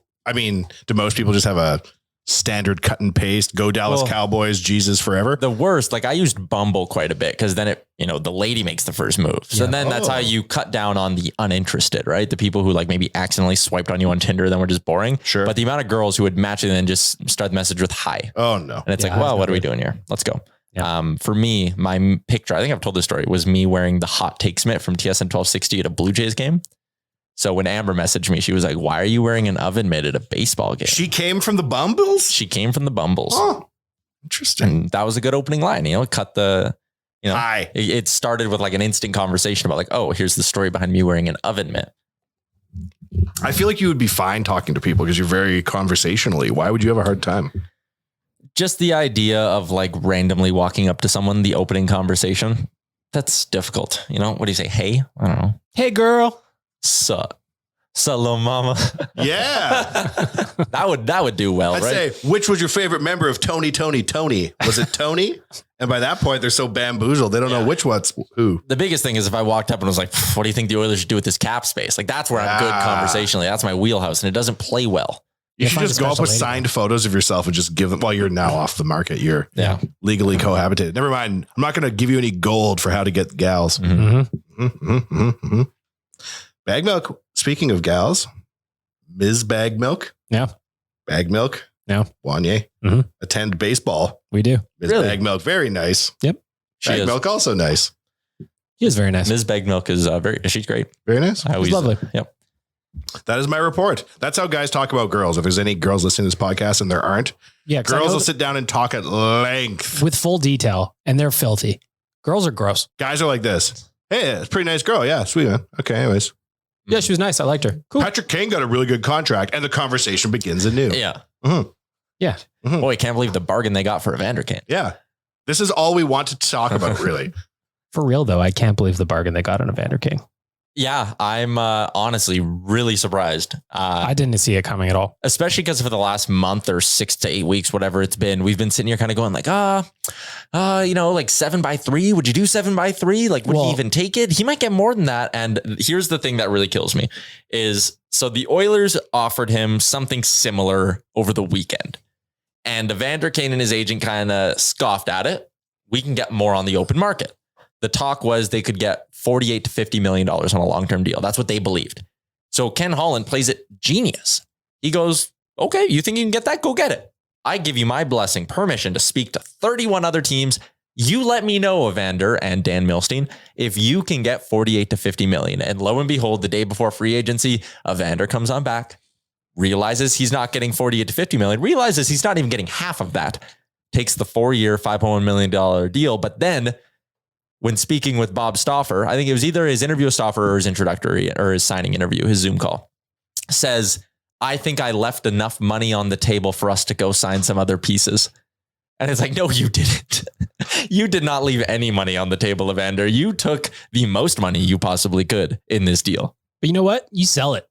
[SPEAKER 5] most people just have a standard cut and paste, go Dallas Cowboys, Jesus forever?
[SPEAKER 4] The worst, like I used Bumble quite a bit because then the lady makes the first move. So then that's how you cut down on the uninterested, right? The people who like maybe accidentally swiped on you on Tinder, then were just boring.
[SPEAKER 5] Sure.
[SPEAKER 4] But the amount of girls who would match it and then just start the message with hi.
[SPEAKER 5] Oh no.
[SPEAKER 4] And it's like, well, what are we doing here? Let's go.
[SPEAKER 6] Yeah.
[SPEAKER 4] For me, my picture, I think I've told this story, was me wearing the Hot Take Smith from TSN 1260 at a Blue Jays game. So when Amber messaged me, she was like, why are you wearing an oven mitt at a baseball game?
[SPEAKER 5] She came from the Bumbles?
[SPEAKER 4] She came from the Bumbles.
[SPEAKER 5] Oh, interesting.
[SPEAKER 4] And that was a good opening line. Cut the,
[SPEAKER 5] hi.
[SPEAKER 4] It started with like an instant conversation about like, oh, here's the story behind me wearing an oven mitt.
[SPEAKER 5] I feel like you would be fine talking to people because you're very conversationally. Why would you have a hard time?
[SPEAKER 4] Just the idea of like randomly walking up to someone, the opening conversation, that's difficult. What do you say? Hey, I don't know.
[SPEAKER 6] Hey, girl.
[SPEAKER 4] Sup, little mama.
[SPEAKER 5] Yeah.
[SPEAKER 4] that would do well,
[SPEAKER 5] I'd
[SPEAKER 4] right?
[SPEAKER 5] say, which was your favorite member of Tony? Was it Tony? And by that point, they're so bamboozled. They don't know which one's who.
[SPEAKER 4] The biggest thing is if I walked up and was like, what do you think the Oilers should do with this cap space? Like that's where I'm good conversationally. That's my wheelhouse and it doesn't play well.
[SPEAKER 5] You should just go up with signed photos of yourself and just give them. Well, you're now off the market. You're legally cohabitated. Never mind. I'm not going to give you any gold for how to get gals.
[SPEAKER 6] Mm-hmm.
[SPEAKER 5] Bag milk. Speaking of gals, Ms. Bag Milk.
[SPEAKER 6] Yeah.
[SPEAKER 5] Bag Milk.
[SPEAKER 6] Yeah.
[SPEAKER 5] Wanye.
[SPEAKER 6] Mm-hmm.
[SPEAKER 5] Attend baseball.
[SPEAKER 6] We do.
[SPEAKER 5] Ms.
[SPEAKER 4] Really?
[SPEAKER 5] Bag Milk. Very nice.
[SPEAKER 6] Yep.
[SPEAKER 5] Bag Milk also nice.
[SPEAKER 6] She is very nice.
[SPEAKER 4] Ms. Bag Milk is she's great.
[SPEAKER 5] Very nice.
[SPEAKER 6] She's lovely.
[SPEAKER 4] Yep.
[SPEAKER 5] That is my report. That's how guys talk about girls. If there's any girls listening to this podcast and there aren't, girls will sit down and talk at length
[SPEAKER 6] with full detail and they're filthy. Girls are gross.
[SPEAKER 5] Guys are like this. Hey, it's a pretty nice girl. Yeah. Sweet, man. Okay. Anyways.
[SPEAKER 6] Yeah, she was nice. I liked her. Cool.
[SPEAKER 5] Patrick Kane got a really good contract and the conversation begins anew.
[SPEAKER 4] Yeah.
[SPEAKER 5] Mm-hmm.
[SPEAKER 6] Yeah.
[SPEAKER 5] Mm-hmm.
[SPEAKER 4] Boy, I can't believe the bargain they got for Evander Kane.
[SPEAKER 5] Yeah. This is all we want to talk about, really.
[SPEAKER 6] For real, though, I can't believe the bargain they got on Evander King.
[SPEAKER 4] Yeah, I'm honestly really surprised.
[SPEAKER 6] I didn't see it coming at all.
[SPEAKER 4] Especially because for the last month or 6 to 8 weeks, whatever it's been, we've been sitting here kind of going like, like 7x3. Would you do 7x3? Like, would he even take it? He might get more than that. And here's the thing that really kills me is, so the Oilers offered him something similar over the weekend. And Evander Kane and his agent kind of scoffed at it. We can get more on the open market. The talk was they could get $48 to $50 million on a long-term deal. That's what they believed. So Ken Holland plays it genius. He goes, okay, you think you can get that? Go get it. I give you my blessing, permission to speak to 31 other teams. You let me know, Evander and Dan Milstein, if you can get 48 to 50 million. And lo and behold, the day before free agency, Evander comes on back, realizes he's not getting 48 to 50 million, realizes he's not even getting half of that, takes the 4-year, $5.1 million deal. But then when speaking with Bob Stauffer, I think it was either his interview with Stauffer or his introductory or his signing interview, his Zoom call, says, I think I left enough money on the table for us to go sign some other pieces. And it's like, no, you didn't. You did not leave any money on the table, Evander. You took the most money you possibly could in this deal. But
[SPEAKER 6] you know what? You sell it.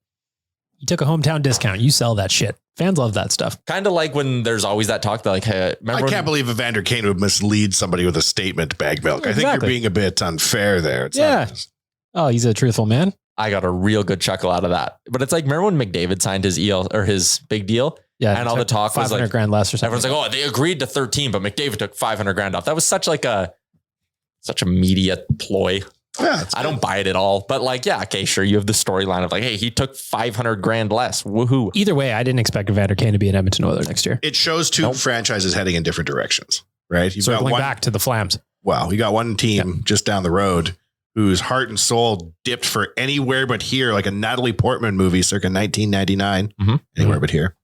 [SPEAKER 6] You took a hometown discount. You sell that shit. Fans love that stuff.
[SPEAKER 4] Kind of like when there's always that talk that like, hey, remember
[SPEAKER 5] I can't believe Evander Kane would mislead somebody with a statement, Bag Milk.
[SPEAKER 6] Exactly.
[SPEAKER 5] I think you're being a bit unfair there. It's
[SPEAKER 6] Oh, he's a truthful man.
[SPEAKER 4] I got a real good chuckle out of that. But it's like, remember when McDavid signed his EL or his big deal?
[SPEAKER 6] Yeah.
[SPEAKER 4] And all the talk was like
[SPEAKER 6] $500,000 less or something.
[SPEAKER 4] Everyone's like, oh, they agreed to 13, but McDavid took $500,000 off. That was such a media ploy.
[SPEAKER 5] Yeah,
[SPEAKER 4] I don't buy it at all. But like, yeah, okay, sure. You have the storyline of like, hey, he took $500,000 less. Woohoo.
[SPEAKER 6] Either way, I didn't expect Evander Kane to be an Edmonton Oiler next year.
[SPEAKER 5] It shows two franchises heading in different directions, right? You've
[SPEAKER 6] Circling
[SPEAKER 5] got one
[SPEAKER 6] back to the Flams.
[SPEAKER 5] Wow, you got one team just down the road whose heart and soul dipped for anywhere but here, like a Natalie Portman movie circa 1999.
[SPEAKER 4] Mm-hmm.
[SPEAKER 5] Anywhere but here.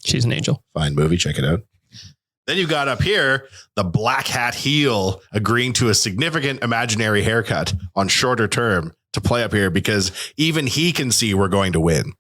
[SPEAKER 6] She's an angel.
[SPEAKER 5] Fine movie. Check it out. Then you've got up here the black hat heel agreeing to a significant imaginary haircut on shorter term to play up here because even he can see we're going to win.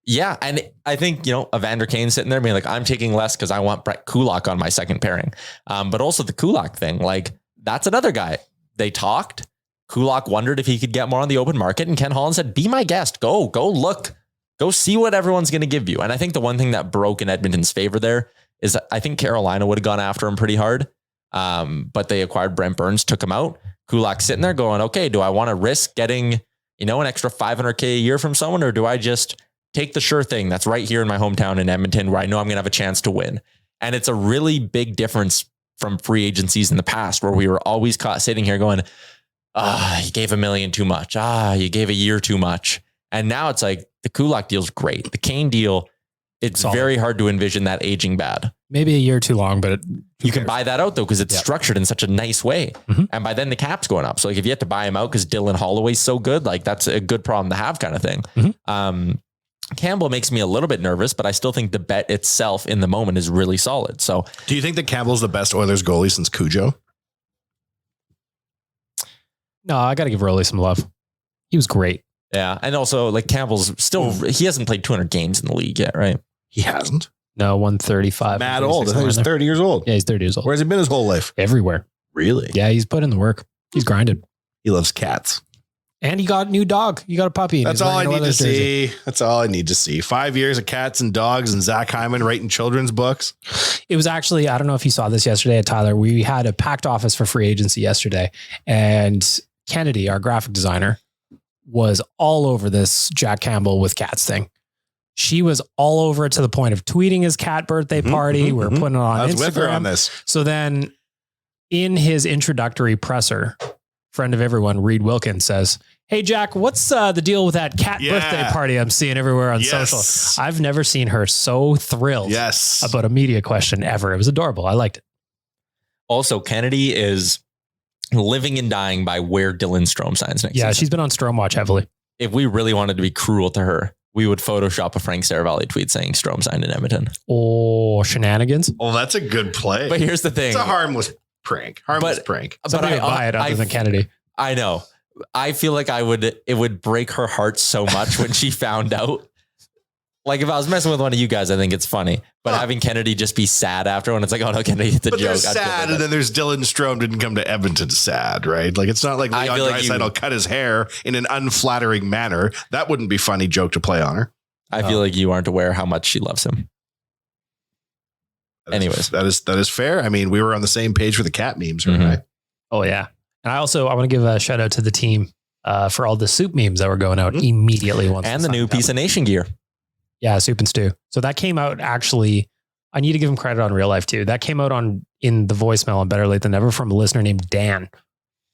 [SPEAKER 4] Yeah. And I think, Evander Kane sitting there being like, I'm taking less because I want Brett Kulak on my second pairing. But also the Kulak thing, like that's another guy. They talked. Kulak wondered if he could get more on the open market, and Ken Holland said, be my guest. Go look. Go see what everyone's going to give you. And I think the one thing that broke in Edmonton's favor there is that I think Carolina would have gone after him pretty hard. But they acquired Brent Burns, took him out. Kulak sitting there going, okay, do I want to risk getting, an extra $500K a year from someone, or do I just take the sure thing that's right here in my hometown in Edmonton where I know I'm going to have a chance to win? And it's a really big difference from free agencies in the past where we were always caught sitting here going, you gave $1 million too much. You gave a year too much. And now it's like the Kulak deal's great. The Kane deal, it's very hard to envision that aging bad.
[SPEAKER 6] Maybe a year too long, but
[SPEAKER 4] you can buy that out though, because it's structured in such a nice way.
[SPEAKER 6] Mm-hmm.
[SPEAKER 4] And by then the cap's going up. So like if you have to buy him out because Dylan Holloway's so good, like that's a good problem to have kind of thing.
[SPEAKER 6] Mm-hmm.
[SPEAKER 4] Campbell makes me a little bit nervous, but I still think the bet itself in the moment is really solid. So
[SPEAKER 5] do you think that Campbell's the best Oilers goalie since Cujo?
[SPEAKER 6] No, I got to give Rolly some love. He was great.
[SPEAKER 4] Yeah. And also like Campbell's still, he hasn't played 200 games in the league yet, right?
[SPEAKER 5] He hasn't.
[SPEAKER 6] No, 135.
[SPEAKER 5] Mad old. I think he's 30 years old.
[SPEAKER 6] Yeah, he's 30 years old.
[SPEAKER 5] Where's he been his whole life?
[SPEAKER 6] Everywhere.
[SPEAKER 5] Really?
[SPEAKER 6] Yeah, he's put in the work. He's grinded.
[SPEAKER 5] He loves cats.
[SPEAKER 6] And he got a new dog. He got a puppy.
[SPEAKER 5] That's all I need to see. That's all I need to see. 5 years of cats and dogs and Zach Hyman writing children's books.
[SPEAKER 6] It was actually, I don't know if you saw this yesterday at Tyler. We had a packed office for free agency yesterday. And Kennedy, our graphic designer, was all over this Jack Campbell with cats thing. She was all over it to the point of tweeting his cat birthday party. We're putting it on
[SPEAKER 5] I was
[SPEAKER 6] Instagram.
[SPEAKER 5] with her on this.
[SPEAKER 6] So then in his introductory presser, friend of everyone, Reed Wilkins says, hey, Jack, what's the deal with that cat birthday party I'm seeing everywhere on social? I've never seen her so thrilled about a media question ever. It was adorable. I liked it.
[SPEAKER 4] Also, Kennedy is living and dying by where Dylan Strome signs next season.
[SPEAKER 6] She's been on Strome watch heavily.
[SPEAKER 4] If we really wanted to be cruel to her, we would Photoshop a Frank Saravalli tweet saying Strome signed in Edmonton.
[SPEAKER 6] Oh, shenanigans.
[SPEAKER 5] Oh, that's a good play.
[SPEAKER 4] But here's the thing.
[SPEAKER 5] It's a harmless prank. Harmless prank.
[SPEAKER 6] Somebody would buy it other than Kennedy.
[SPEAKER 4] I know. I feel like it would break her heart so much when she found out. Like if I was messing with one of you guys, I think it's funny. But having Kennedy just be sad after when it's like, oh no, Kennedy, it's a joke.
[SPEAKER 5] There's sad, and then there's Dylan Strome didn't come to Edmonton sad, right? Like it's not like Leon Draisaitl cut his hair in an unflattering manner. That wouldn't be funny joke to play on her.
[SPEAKER 4] I feel like you aren't aware how much she loves him. Anyways,
[SPEAKER 5] that is fair. I mean, we were on the same page for the cat memes, right?
[SPEAKER 6] Oh yeah. And I want to give a shout out to the team for all the soup memes that were going out immediately once.
[SPEAKER 4] And the new Piece of Nation gear.
[SPEAKER 6] Yeah, Soup and Stew. So that came out actually, I need to give him credit on real life too. That came out in the voicemail on Better Late Than Never from a listener named Dan.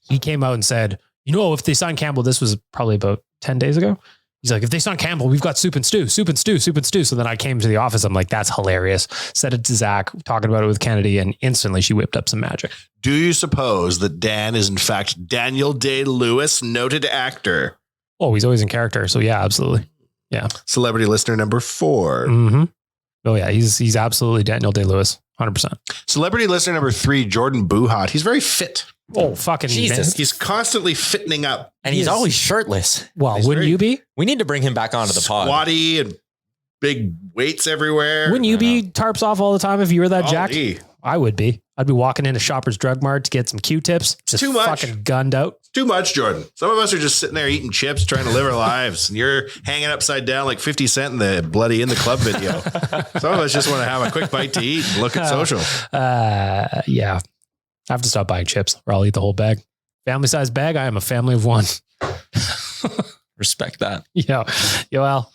[SPEAKER 6] He came out and said, if they sign Campbell, this was probably about 10 days ago. He's like, if they sign Campbell, we've got soup and stew. So then I came to the office. I'm like, that's hilarious. Said it to Zach, talking about it with Kennedy, and instantly she whipped up some magic.
[SPEAKER 5] Do you suppose that Dan is in fact Daniel Day-Lewis, noted actor?
[SPEAKER 6] Oh, he's always in character. So yeah, absolutely. Yeah.
[SPEAKER 5] Celebrity listener number 4.
[SPEAKER 6] Mm-hmm. Oh yeah. He's absolutely Daniel Day-Lewis. 100%.
[SPEAKER 5] Celebrity listener number 3, Jordan Buhat. He's very fit.
[SPEAKER 6] Oh, fucking
[SPEAKER 5] Jesus.
[SPEAKER 6] Man.
[SPEAKER 5] He's constantly fitting up.
[SPEAKER 4] And he's always shirtless.
[SPEAKER 6] Well, wouldn't you be?
[SPEAKER 4] We need to bring him back onto the pod.
[SPEAKER 5] Squatty and big weights everywhere.
[SPEAKER 6] Wouldn't you be tarps off all the time if you were that Jack?
[SPEAKER 5] Golly.
[SPEAKER 6] I would be. I'd be walking into Shoppers Drug Mart to get some Q-tips. Just
[SPEAKER 5] too much.
[SPEAKER 6] Fucking gunned out.
[SPEAKER 5] Too much, Jordan. Some of us are just sitting there eating chips, trying to live our lives. And you're hanging upside down like 50 Cent in the Bloody in the Club video. Some of us just want to have a quick bite to eat and look at social.
[SPEAKER 6] Yeah. I have to stop buying chips or I'll eat the whole bag. Family size bag. I am a family of one.
[SPEAKER 4] Respect that.
[SPEAKER 6] Yeah. Well,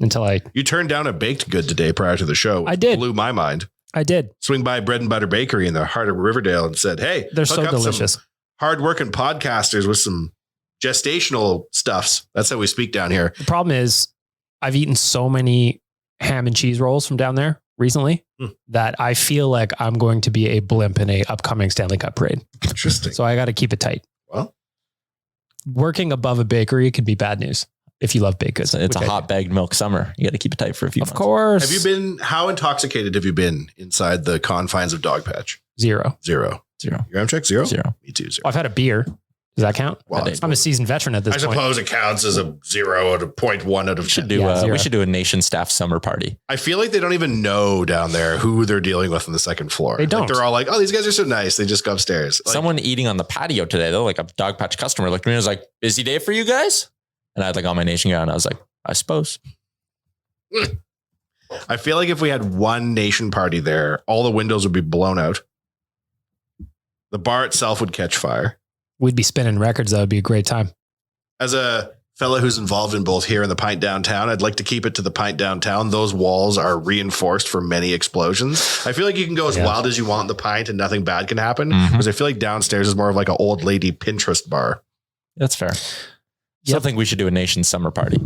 [SPEAKER 5] You turned down a baked good today prior to the show.
[SPEAKER 6] I did.
[SPEAKER 5] Blew my mind.
[SPEAKER 6] I did.
[SPEAKER 5] Swing by Bread and Butter Bakery in the heart of Riverdale and said, hey,
[SPEAKER 6] they're so delicious.
[SPEAKER 5] Hardworking podcasters with some gestational stuffs. That's how we speak down here.
[SPEAKER 6] The problem is I've eaten so many ham and cheese rolls from down there recently that I feel like I'm going to be a blimp in a upcoming Stanley Cup parade.
[SPEAKER 5] Interesting.
[SPEAKER 6] So I got to keep it tight.
[SPEAKER 5] Well,
[SPEAKER 6] working above a bakery could be bad news if you love baked goods.
[SPEAKER 4] It's a hot bagged milk summer. You got to keep it tight for a few months.
[SPEAKER 6] Of course.
[SPEAKER 5] How intoxicated have you been inside the confines of Dogpatch?
[SPEAKER 6] Zero.
[SPEAKER 5] Your M check? Zero? Me too. Zero.
[SPEAKER 6] I've had a beer. Does that count?
[SPEAKER 5] Well,
[SPEAKER 6] I'm a seasoned veteran at this
[SPEAKER 5] I
[SPEAKER 6] point.
[SPEAKER 5] suppose it counts as a 0 out of 0.1 out of 10.
[SPEAKER 4] We should do a nation staff summer party.
[SPEAKER 5] I feel like they don't even know down there who they're dealing with on the second floor.
[SPEAKER 6] They don't.
[SPEAKER 5] Like they're all like, oh, these guys are so nice. They just go upstairs. Like,
[SPEAKER 4] Someone eating on the patio today, though, like a dog patch customer looked at me and was like, busy day for you guys? And I had like all my nation gear on. I was like, I suppose.
[SPEAKER 5] I feel like if we had one nation party there, all the windows would be blown out. The bar itself would catch fire.
[SPEAKER 6] We'd be spinning records. That would be a great time.
[SPEAKER 5] As a fella who's involved in both here and the Pint Downtown, I'd like to keep it to the Pint Downtown. Those walls are reinforced for many explosions. I feel like you can go as wild as you want in the Pint and nothing bad can happen. Because I feel like downstairs is more of like an old lady Pinterest bar.
[SPEAKER 4] That's fair. Still think we should do a nation summer party.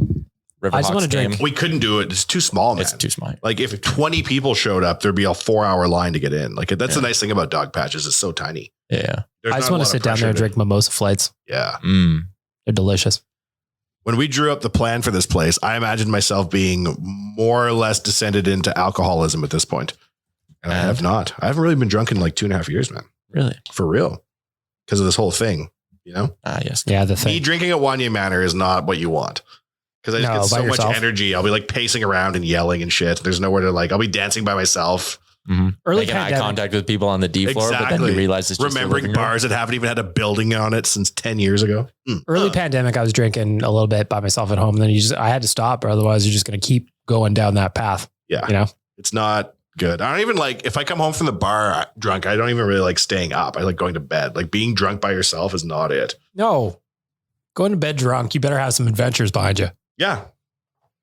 [SPEAKER 6] I just want to drink.
[SPEAKER 5] We couldn't do it. It's too small, man.
[SPEAKER 4] It's too small.
[SPEAKER 5] Like if 20 people showed up, there'd be a 4-hour line to get in. Like that's the nice thing about dog patches. It's so tiny.
[SPEAKER 4] Yeah.
[SPEAKER 5] There's
[SPEAKER 6] I just want to sit down there and drink mimosa flights.
[SPEAKER 5] Yeah.
[SPEAKER 6] They're delicious.
[SPEAKER 5] When we drew up the plan for this place, I imagined myself being more or less descended into alcoholism at this point. And I have not. I haven't really been drunk in like 2.5 years, man.
[SPEAKER 4] Really?
[SPEAKER 5] For real. Because of this whole thing, you know?
[SPEAKER 4] Yes.
[SPEAKER 6] Yeah, the thing.
[SPEAKER 5] Me drinking at Wanya Manor is not what you want. Because I just get so much energy. I'll be like pacing around and yelling and shit. There's nowhere to like, I'll be dancing by myself.
[SPEAKER 6] Early
[SPEAKER 4] Making eye contact with people on the D floor, but then you realize it's just
[SPEAKER 5] remembering bars that haven't even had a building on it since 10 years ago.
[SPEAKER 6] Early pandemic, I was drinking a little bit by myself at home. And then I had to stop, or otherwise you're just going to keep going down that path.
[SPEAKER 5] Yeah.
[SPEAKER 6] You know,
[SPEAKER 5] it's not good. I don't even like, if I come home from the bar drunk, I don't even really like staying up. I like going to bed. Like being drunk by yourself is not it.
[SPEAKER 6] No, going to bed drunk. You better have some adventures behind you.
[SPEAKER 5] Yeah.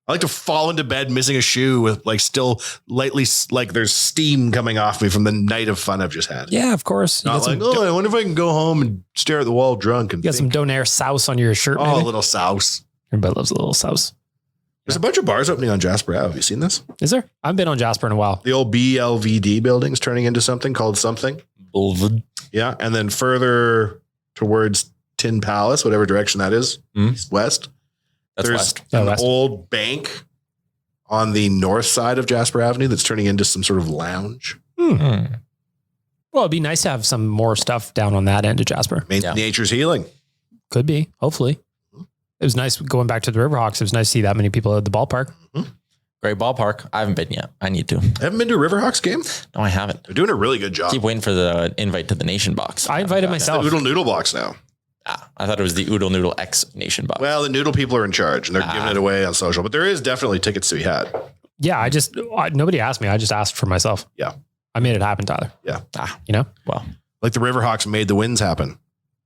[SPEAKER 5] I like to fall into bed missing a shoe with like still lightly like there's steam coming off me from the night of fun I've just had.
[SPEAKER 6] Yeah, of course.
[SPEAKER 5] Not like, I wonder if I can go home and stare at the wall drunk and
[SPEAKER 6] you got some Donair sauce on your shirt.
[SPEAKER 5] Oh,
[SPEAKER 6] maybe?
[SPEAKER 5] a little sauce.
[SPEAKER 6] Everybody loves a little sauce.
[SPEAKER 5] There's a bunch of bars opening on Jasper Ave. Have you seen this?
[SPEAKER 6] Is there? I've been on Jasper in a while.
[SPEAKER 5] The old BLVD building's turning into something called something. Yeah. And then further towards Tin Palace, whatever direction that is, east, west.
[SPEAKER 4] That's
[SPEAKER 5] There's
[SPEAKER 4] west.
[SPEAKER 5] an
[SPEAKER 6] west.
[SPEAKER 5] old bank on the north side of Jasper Avenue that's turning into some sort of lounge.
[SPEAKER 6] Well, it'd be nice to have some more stuff down on that end of Jasper.
[SPEAKER 5] Nature's healing.
[SPEAKER 6] Could be, hopefully. It was nice going back to the Riverhawks. It was nice to see that many people at the ballpark.
[SPEAKER 4] Great ballpark. I haven't been yet. I need to.
[SPEAKER 5] Haven't been to a Riverhawks game?
[SPEAKER 4] No, I haven't.
[SPEAKER 5] They're doing a really good job.
[SPEAKER 4] Keep waiting for the invite to the nation box.
[SPEAKER 6] I invited myself.
[SPEAKER 5] The Oodle Noodle box now.
[SPEAKER 4] I thought it was the Oodle Noodle X Nation box.
[SPEAKER 5] Well, the Noodle people are in charge and they're giving it away on social, but there is definitely tickets to be had.
[SPEAKER 6] Yeah, nobody asked me. I just asked for myself.
[SPEAKER 5] Yeah.
[SPEAKER 6] I made it happen, Tyler.
[SPEAKER 5] Yeah.
[SPEAKER 6] You know?
[SPEAKER 4] Well,
[SPEAKER 5] like the Riverhawks made the wins happen.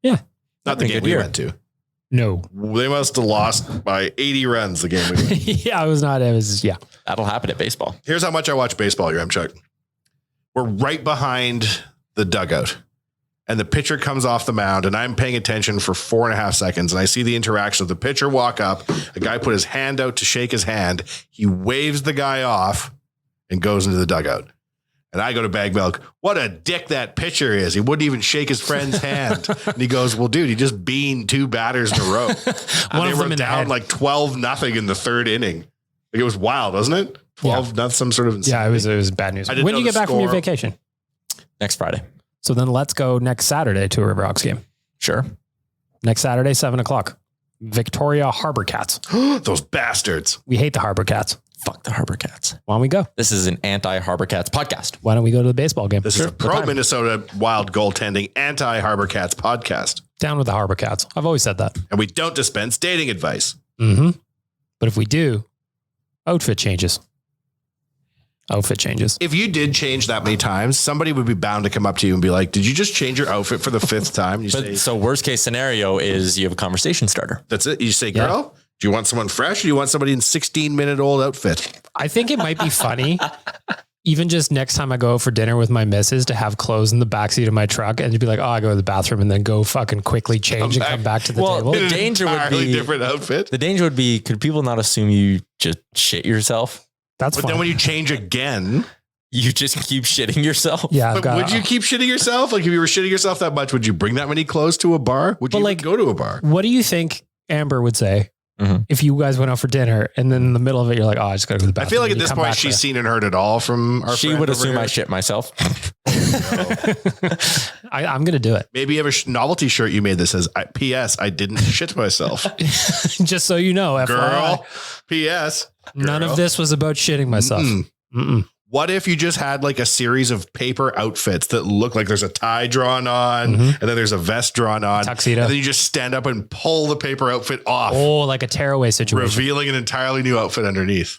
[SPEAKER 6] Yeah.
[SPEAKER 5] Not the game we went to.
[SPEAKER 6] No.
[SPEAKER 5] They must have lost by 80 runs the game we went.
[SPEAKER 6] Yeah, it was, yeah.
[SPEAKER 4] that'll happen at baseball.
[SPEAKER 5] Here's how much I watch baseball, Chuck. We're right behind the dugout. And the pitcher comes off the mound and I'm paying attention for 4.5 seconds. And I see the interaction of the pitcher walk up. A guy put his hand out to shake his hand. He waves the guy off and goes into the dugout. And I go to bag milk. What a dick that pitcher is. He wouldn't even shake his friend's hand. And he goes, well, dude, he just beaned 2 batters in a row. And they were down like 12-0 in the third inning. Like it was wild, wasn't it? 12, not some sort of insanity.
[SPEAKER 6] Yeah, it was bad news. When do you get back from your vacation?
[SPEAKER 4] Next Friday.
[SPEAKER 6] So then let's go next Saturday to a Riverhawks game.
[SPEAKER 4] Sure.
[SPEAKER 6] Next Saturday, 7:00. Victoria Harbor Cats.
[SPEAKER 5] Those bastards.
[SPEAKER 6] We hate the Harbor Cats.
[SPEAKER 4] Fuck the Harbor Cats.
[SPEAKER 6] Why don't we go?
[SPEAKER 4] This is an anti-Harbor Cats podcast.
[SPEAKER 6] Why don't we go to the baseball game?
[SPEAKER 5] This is a pro-Minnesota Wild goaltending anti-Harbor Cats podcast.
[SPEAKER 6] Down with the Harbor Cats. I've always said that.
[SPEAKER 5] And we don't dispense dating advice.
[SPEAKER 6] But if we do, outfit changes.
[SPEAKER 5] If you did change that many times, somebody would be bound to come up to you and be like, did you just change your outfit for the 5th time? You say,
[SPEAKER 4] So worst case scenario is you have a conversation starter.
[SPEAKER 5] That's it. You say, girl, do you want someone fresh or do you want somebody in 16-minute-old outfit?
[SPEAKER 6] I think it might be funny, even just next time I go out for dinner with my missus, to have clothes in the backseat of my truck and to be like, oh, I go to the bathroom and then go fucking quickly change and come back to the table.
[SPEAKER 4] The danger would be
[SPEAKER 5] different outfit.
[SPEAKER 4] The danger would be, could people not assume you just shit yourself?
[SPEAKER 6] That's
[SPEAKER 5] But then when you change again,
[SPEAKER 4] you just keep shitting yourself.
[SPEAKER 6] Yeah.
[SPEAKER 5] But would you keep shitting yourself? Like if you were shitting yourself that much, would you bring that many clothes to a bar? Would you even go to a bar?
[SPEAKER 6] What do you think Amber would say if you guys went out for dinner and then in the middle of it, you're like, oh, I just got to go to the bathroom.
[SPEAKER 5] I feel like at this point, she's seen and heard it all from our
[SPEAKER 4] She
[SPEAKER 5] friend
[SPEAKER 4] would
[SPEAKER 5] over
[SPEAKER 4] assume
[SPEAKER 5] here.
[SPEAKER 4] I shit myself.
[SPEAKER 6] I'm going to do it.
[SPEAKER 5] Maybe you have a novelty shirt you made that says, P.S. I didn't shit myself.
[SPEAKER 6] Just so you know,
[SPEAKER 5] Girl.
[SPEAKER 6] FYI,
[SPEAKER 5] P.S.
[SPEAKER 6] none of this was about shitting myself.
[SPEAKER 5] What if you just had like a series of paper outfits that look like there's a tie drawn on and then there's a vest drawn on,
[SPEAKER 6] Tuxedo.
[SPEAKER 5] and then you just stand up and pull the paper outfit off,
[SPEAKER 6] Oh, like a tearaway situation.
[SPEAKER 5] revealing an entirely new outfit underneath.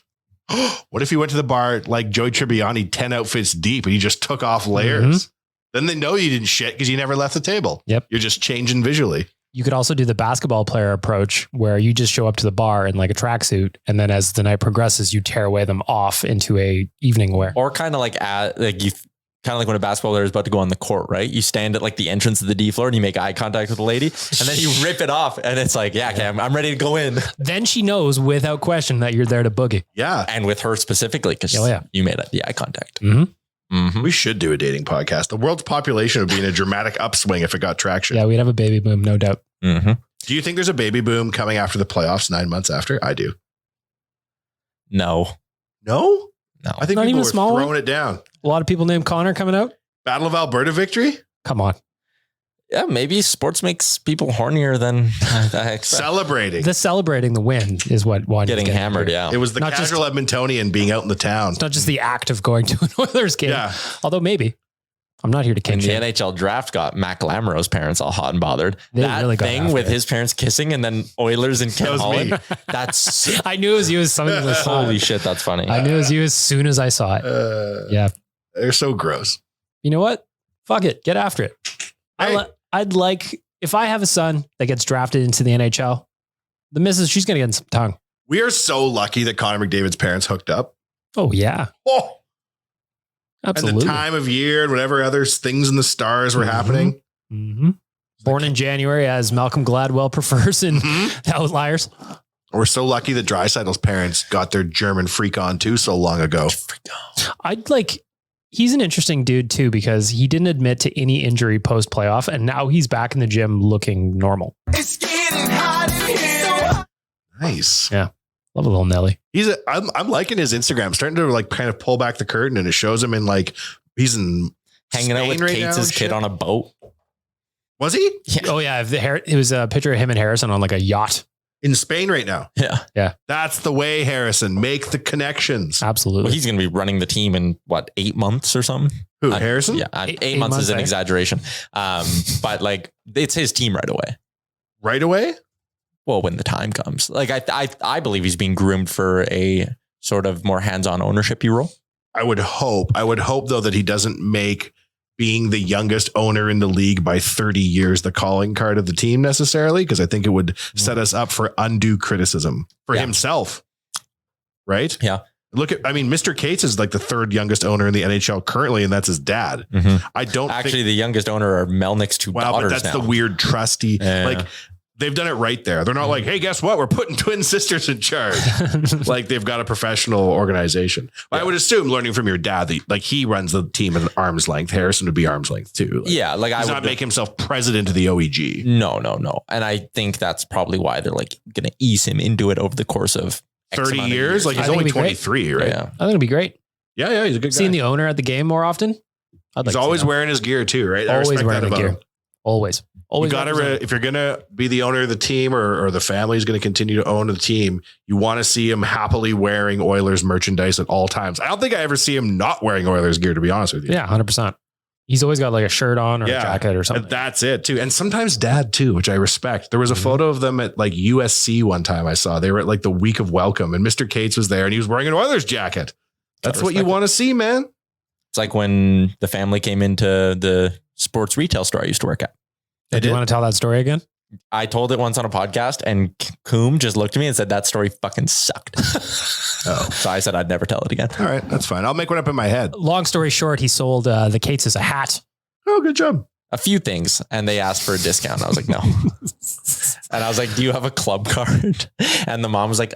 [SPEAKER 5] What if you went to the bar like Joey Tribbiani, 10 outfits deep, and you just took off layers? Then they know you didn't shit because you never left the table.
[SPEAKER 6] Yep.
[SPEAKER 5] You're just changing visually.
[SPEAKER 6] You could also do the basketball player approach where you just show up to the bar in like a tracksuit. And then as the night progresses, you tear away them off into a evening wear.
[SPEAKER 4] Or kind of like when a basketball player is about to go on the court, right? You stand at like the entrance of the D floor and you make eye contact with the lady and then you rip it off. And it's like, yeah, okay, I'm ready to go in.
[SPEAKER 6] Then she knows without question that you're there to boogie.
[SPEAKER 5] Yeah.
[SPEAKER 4] And with her specifically, because you made the eye contact.
[SPEAKER 5] We should do a dating podcast. The world's population would be in a dramatic upswing if it got traction.
[SPEAKER 6] Yeah, we'd have a baby boom, no doubt.
[SPEAKER 5] Do you think there's a baby boom coming after the playoffs 9 months after? I do.
[SPEAKER 4] No.
[SPEAKER 5] I think
[SPEAKER 6] Not
[SPEAKER 5] people
[SPEAKER 6] even
[SPEAKER 5] were
[SPEAKER 6] a small
[SPEAKER 5] throwing
[SPEAKER 6] one?
[SPEAKER 5] it down.
[SPEAKER 6] A lot of people named Connor coming out.
[SPEAKER 5] Battle of Alberta victory?
[SPEAKER 6] Come on.
[SPEAKER 4] Yeah, maybe sports makes people hornier than I expect.
[SPEAKER 5] Celebrating.
[SPEAKER 6] The celebrating the win is what one
[SPEAKER 4] Getting hammered,
[SPEAKER 6] here.
[SPEAKER 4] yeah.
[SPEAKER 5] It was the
[SPEAKER 6] Not
[SPEAKER 5] casual Edmontonian being out in the town.
[SPEAKER 6] It's not just the act of going to an Oilers game.
[SPEAKER 5] Yeah.
[SPEAKER 6] Although maybe. I'm not here to
[SPEAKER 4] And
[SPEAKER 6] kink
[SPEAKER 4] the
[SPEAKER 6] shame.
[SPEAKER 4] NHL draft got Mac Lamoureux's parents all hot and bothered.
[SPEAKER 6] They
[SPEAKER 4] That
[SPEAKER 6] really got
[SPEAKER 4] thing
[SPEAKER 6] after
[SPEAKER 4] with
[SPEAKER 6] it.
[SPEAKER 4] his parents kissing and then Oilers and Ken
[SPEAKER 5] was me.
[SPEAKER 4] Holland. That's
[SPEAKER 6] I knew it was you as soon as I saw
[SPEAKER 4] holy
[SPEAKER 6] it.
[SPEAKER 4] shit. That's funny.
[SPEAKER 6] I knew it was you as soon as I saw it. Yeah.
[SPEAKER 5] They're so gross.
[SPEAKER 6] You know what? Fuck it. Get after it.
[SPEAKER 5] Hey.
[SPEAKER 6] I'd like, if I have a son that gets drafted into the NHL, the missus, she's going to get some tongue.
[SPEAKER 5] We are so lucky that Connor McDavid's parents hooked up.
[SPEAKER 6] Oh, yeah.
[SPEAKER 5] Oh,
[SPEAKER 6] Absolutely.
[SPEAKER 5] and the time of year and whatever other things in the stars were happening.
[SPEAKER 6] Born in January, as Malcolm Gladwell prefers in Outliers.
[SPEAKER 5] We're so lucky that Dreisaitl's parents got their German freak on too so long ago.
[SPEAKER 6] He's an interesting dude too, because he didn't admit to any injury post playoff. And now he's back in the gym looking normal.
[SPEAKER 5] It's getting hot in here. Nice.
[SPEAKER 6] Yeah. Love a little Nelly.
[SPEAKER 5] I'm liking his Instagram. I'm starting to like kind of pull back the curtain and it shows him in like, he's in
[SPEAKER 4] Hanging out with
[SPEAKER 5] Spain right
[SPEAKER 4] Kate's
[SPEAKER 5] now,
[SPEAKER 4] kid
[SPEAKER 5] shit.
[SPEAKER 4] on a boat.
[SPEAKER 5] Was he?
[SPEAKER 6] Yeah. Oh yeah. It was a picture of him and Harrison on like a yacht.
[SPEAKER 5] In Spain right now.
[SPEAKER 4] Yeah.
[SPEAKER 6] Yeah.
[SPEAKER 5] That's the way, Harrison. Make the connections.
[SPEAKER 6] Absolutely.
[SPEAKER 4] Well, he's going to be running the team in 8 months or something?
[SPEAKER 5] Who, Harrison?
[SPEAKER 4] Yeah.
[SPEAKER 6] Eight
[SPEAKER 4] 8 months is an
[SPEAKER 6] eh?
[SPEAKER 4] exaggeration. But like it's his team right away.
[SPEAKER 5] Right away?
[SPEAKER 4] Well, when the time comes, like I believe he's being groomed for a sort of more hands-on ownership role.
[SPEAKER 5] I would hope though that he doesn't make being the youngest owner in the league by 30 years the calling card of the team necessarily, because I think it would set us up for undue criticism for himself. Right?
[SPEAKER 4] Yeah.
[SPEAKER 5] Mr. Cates is like the third youngest owner in the NHL currently, and that's his dad. I don't
[SPEAKER 4] Actually, the youngest owner are Melnick's two daughters.
[SPEAKER 5] But that's
[SPEAKER 4] now.
[SPEAKER 5] the weird trusty,
[SPEAKER 4] Yeah.
[SPEAKER 5] like they've done it right there. They're not like, hey, guess what? We're putting twin sisters in charge. Like they've got a professional organization. Yeah. I would assume, learning from your dad, that like he runs the team at arm's length. Harrison would be arm's length too. Like,
[SPEAKER 4] yeah, like
[SPEAKER 5] he's
[SPEAKER 4] I
[SPEAKER 5] not
[SPEAKER 4] would
[SPEAKER 5] make himself president of the OEG.
[SPEAKER 4] No. And I think that's probably why they're like going to ease him into it over the course of
[SPEAKER 5] 30 years. Like he's only 23, right?
[SPEAKER 4] Yeah.
[SPEAKER 6] I think it'd be great.
[SPEAKER 5] Yeah, he's a good guy.
[SPEAKER 6] Seeing the owner at the game more often.
[SPEAKER 5] He's always wearing his gear too, right? I
[SPEAKER 6] Always
[SPEAKER 5] respect
[SPEAKER 6] wearing
[SPEAKER 5] that
[SPEAKER 6] the
[SPEAKER 5] about
[SPEAKER 6] gear.
[SPEAKER 5] him.
[SPEAKER 6] Always.
[SPEAKER 5] You gotta, if you're going to be the owner of the team or the family is going to continue to own the team, you want to see him happily wearing Oilers merchandise at all times. I don't think I ever see him not wearing Oilers gear, to be honest with you.
[SPEAKER 6] Yeah, 100%. He's always got like a shirt on or a jacket or something.
[SPEAKER 5] And that's it too. And sometimes dad too, which I respect. There was a photo of them at like USC one time I saw. They were at like the week of welcome and Mr. Cates was there and he was wearing an Oilers jacket. That's what you want to see, man.
[SPEAKER 4] It's like when the family came into the sports retail store I used to work at.
[SPEAKER 6] Do you want to tell that story again?
[SPEAKER 4] I told it once on a podcast and Coombe just looked at me and said, that story fucking sucked. So I said, I'd never tell it again.
[SPEAKER 5] All right. That's fine. I'll make one up in my head.
[SPEAKER 6] Long story short, he sold the Cates as a hat.
[SPEAKER 5] Oh, good job.
[SPEAKER 4] A few things. And they asked for a discount. I was like, no. And I was like, do you have a club card? And the mom was like,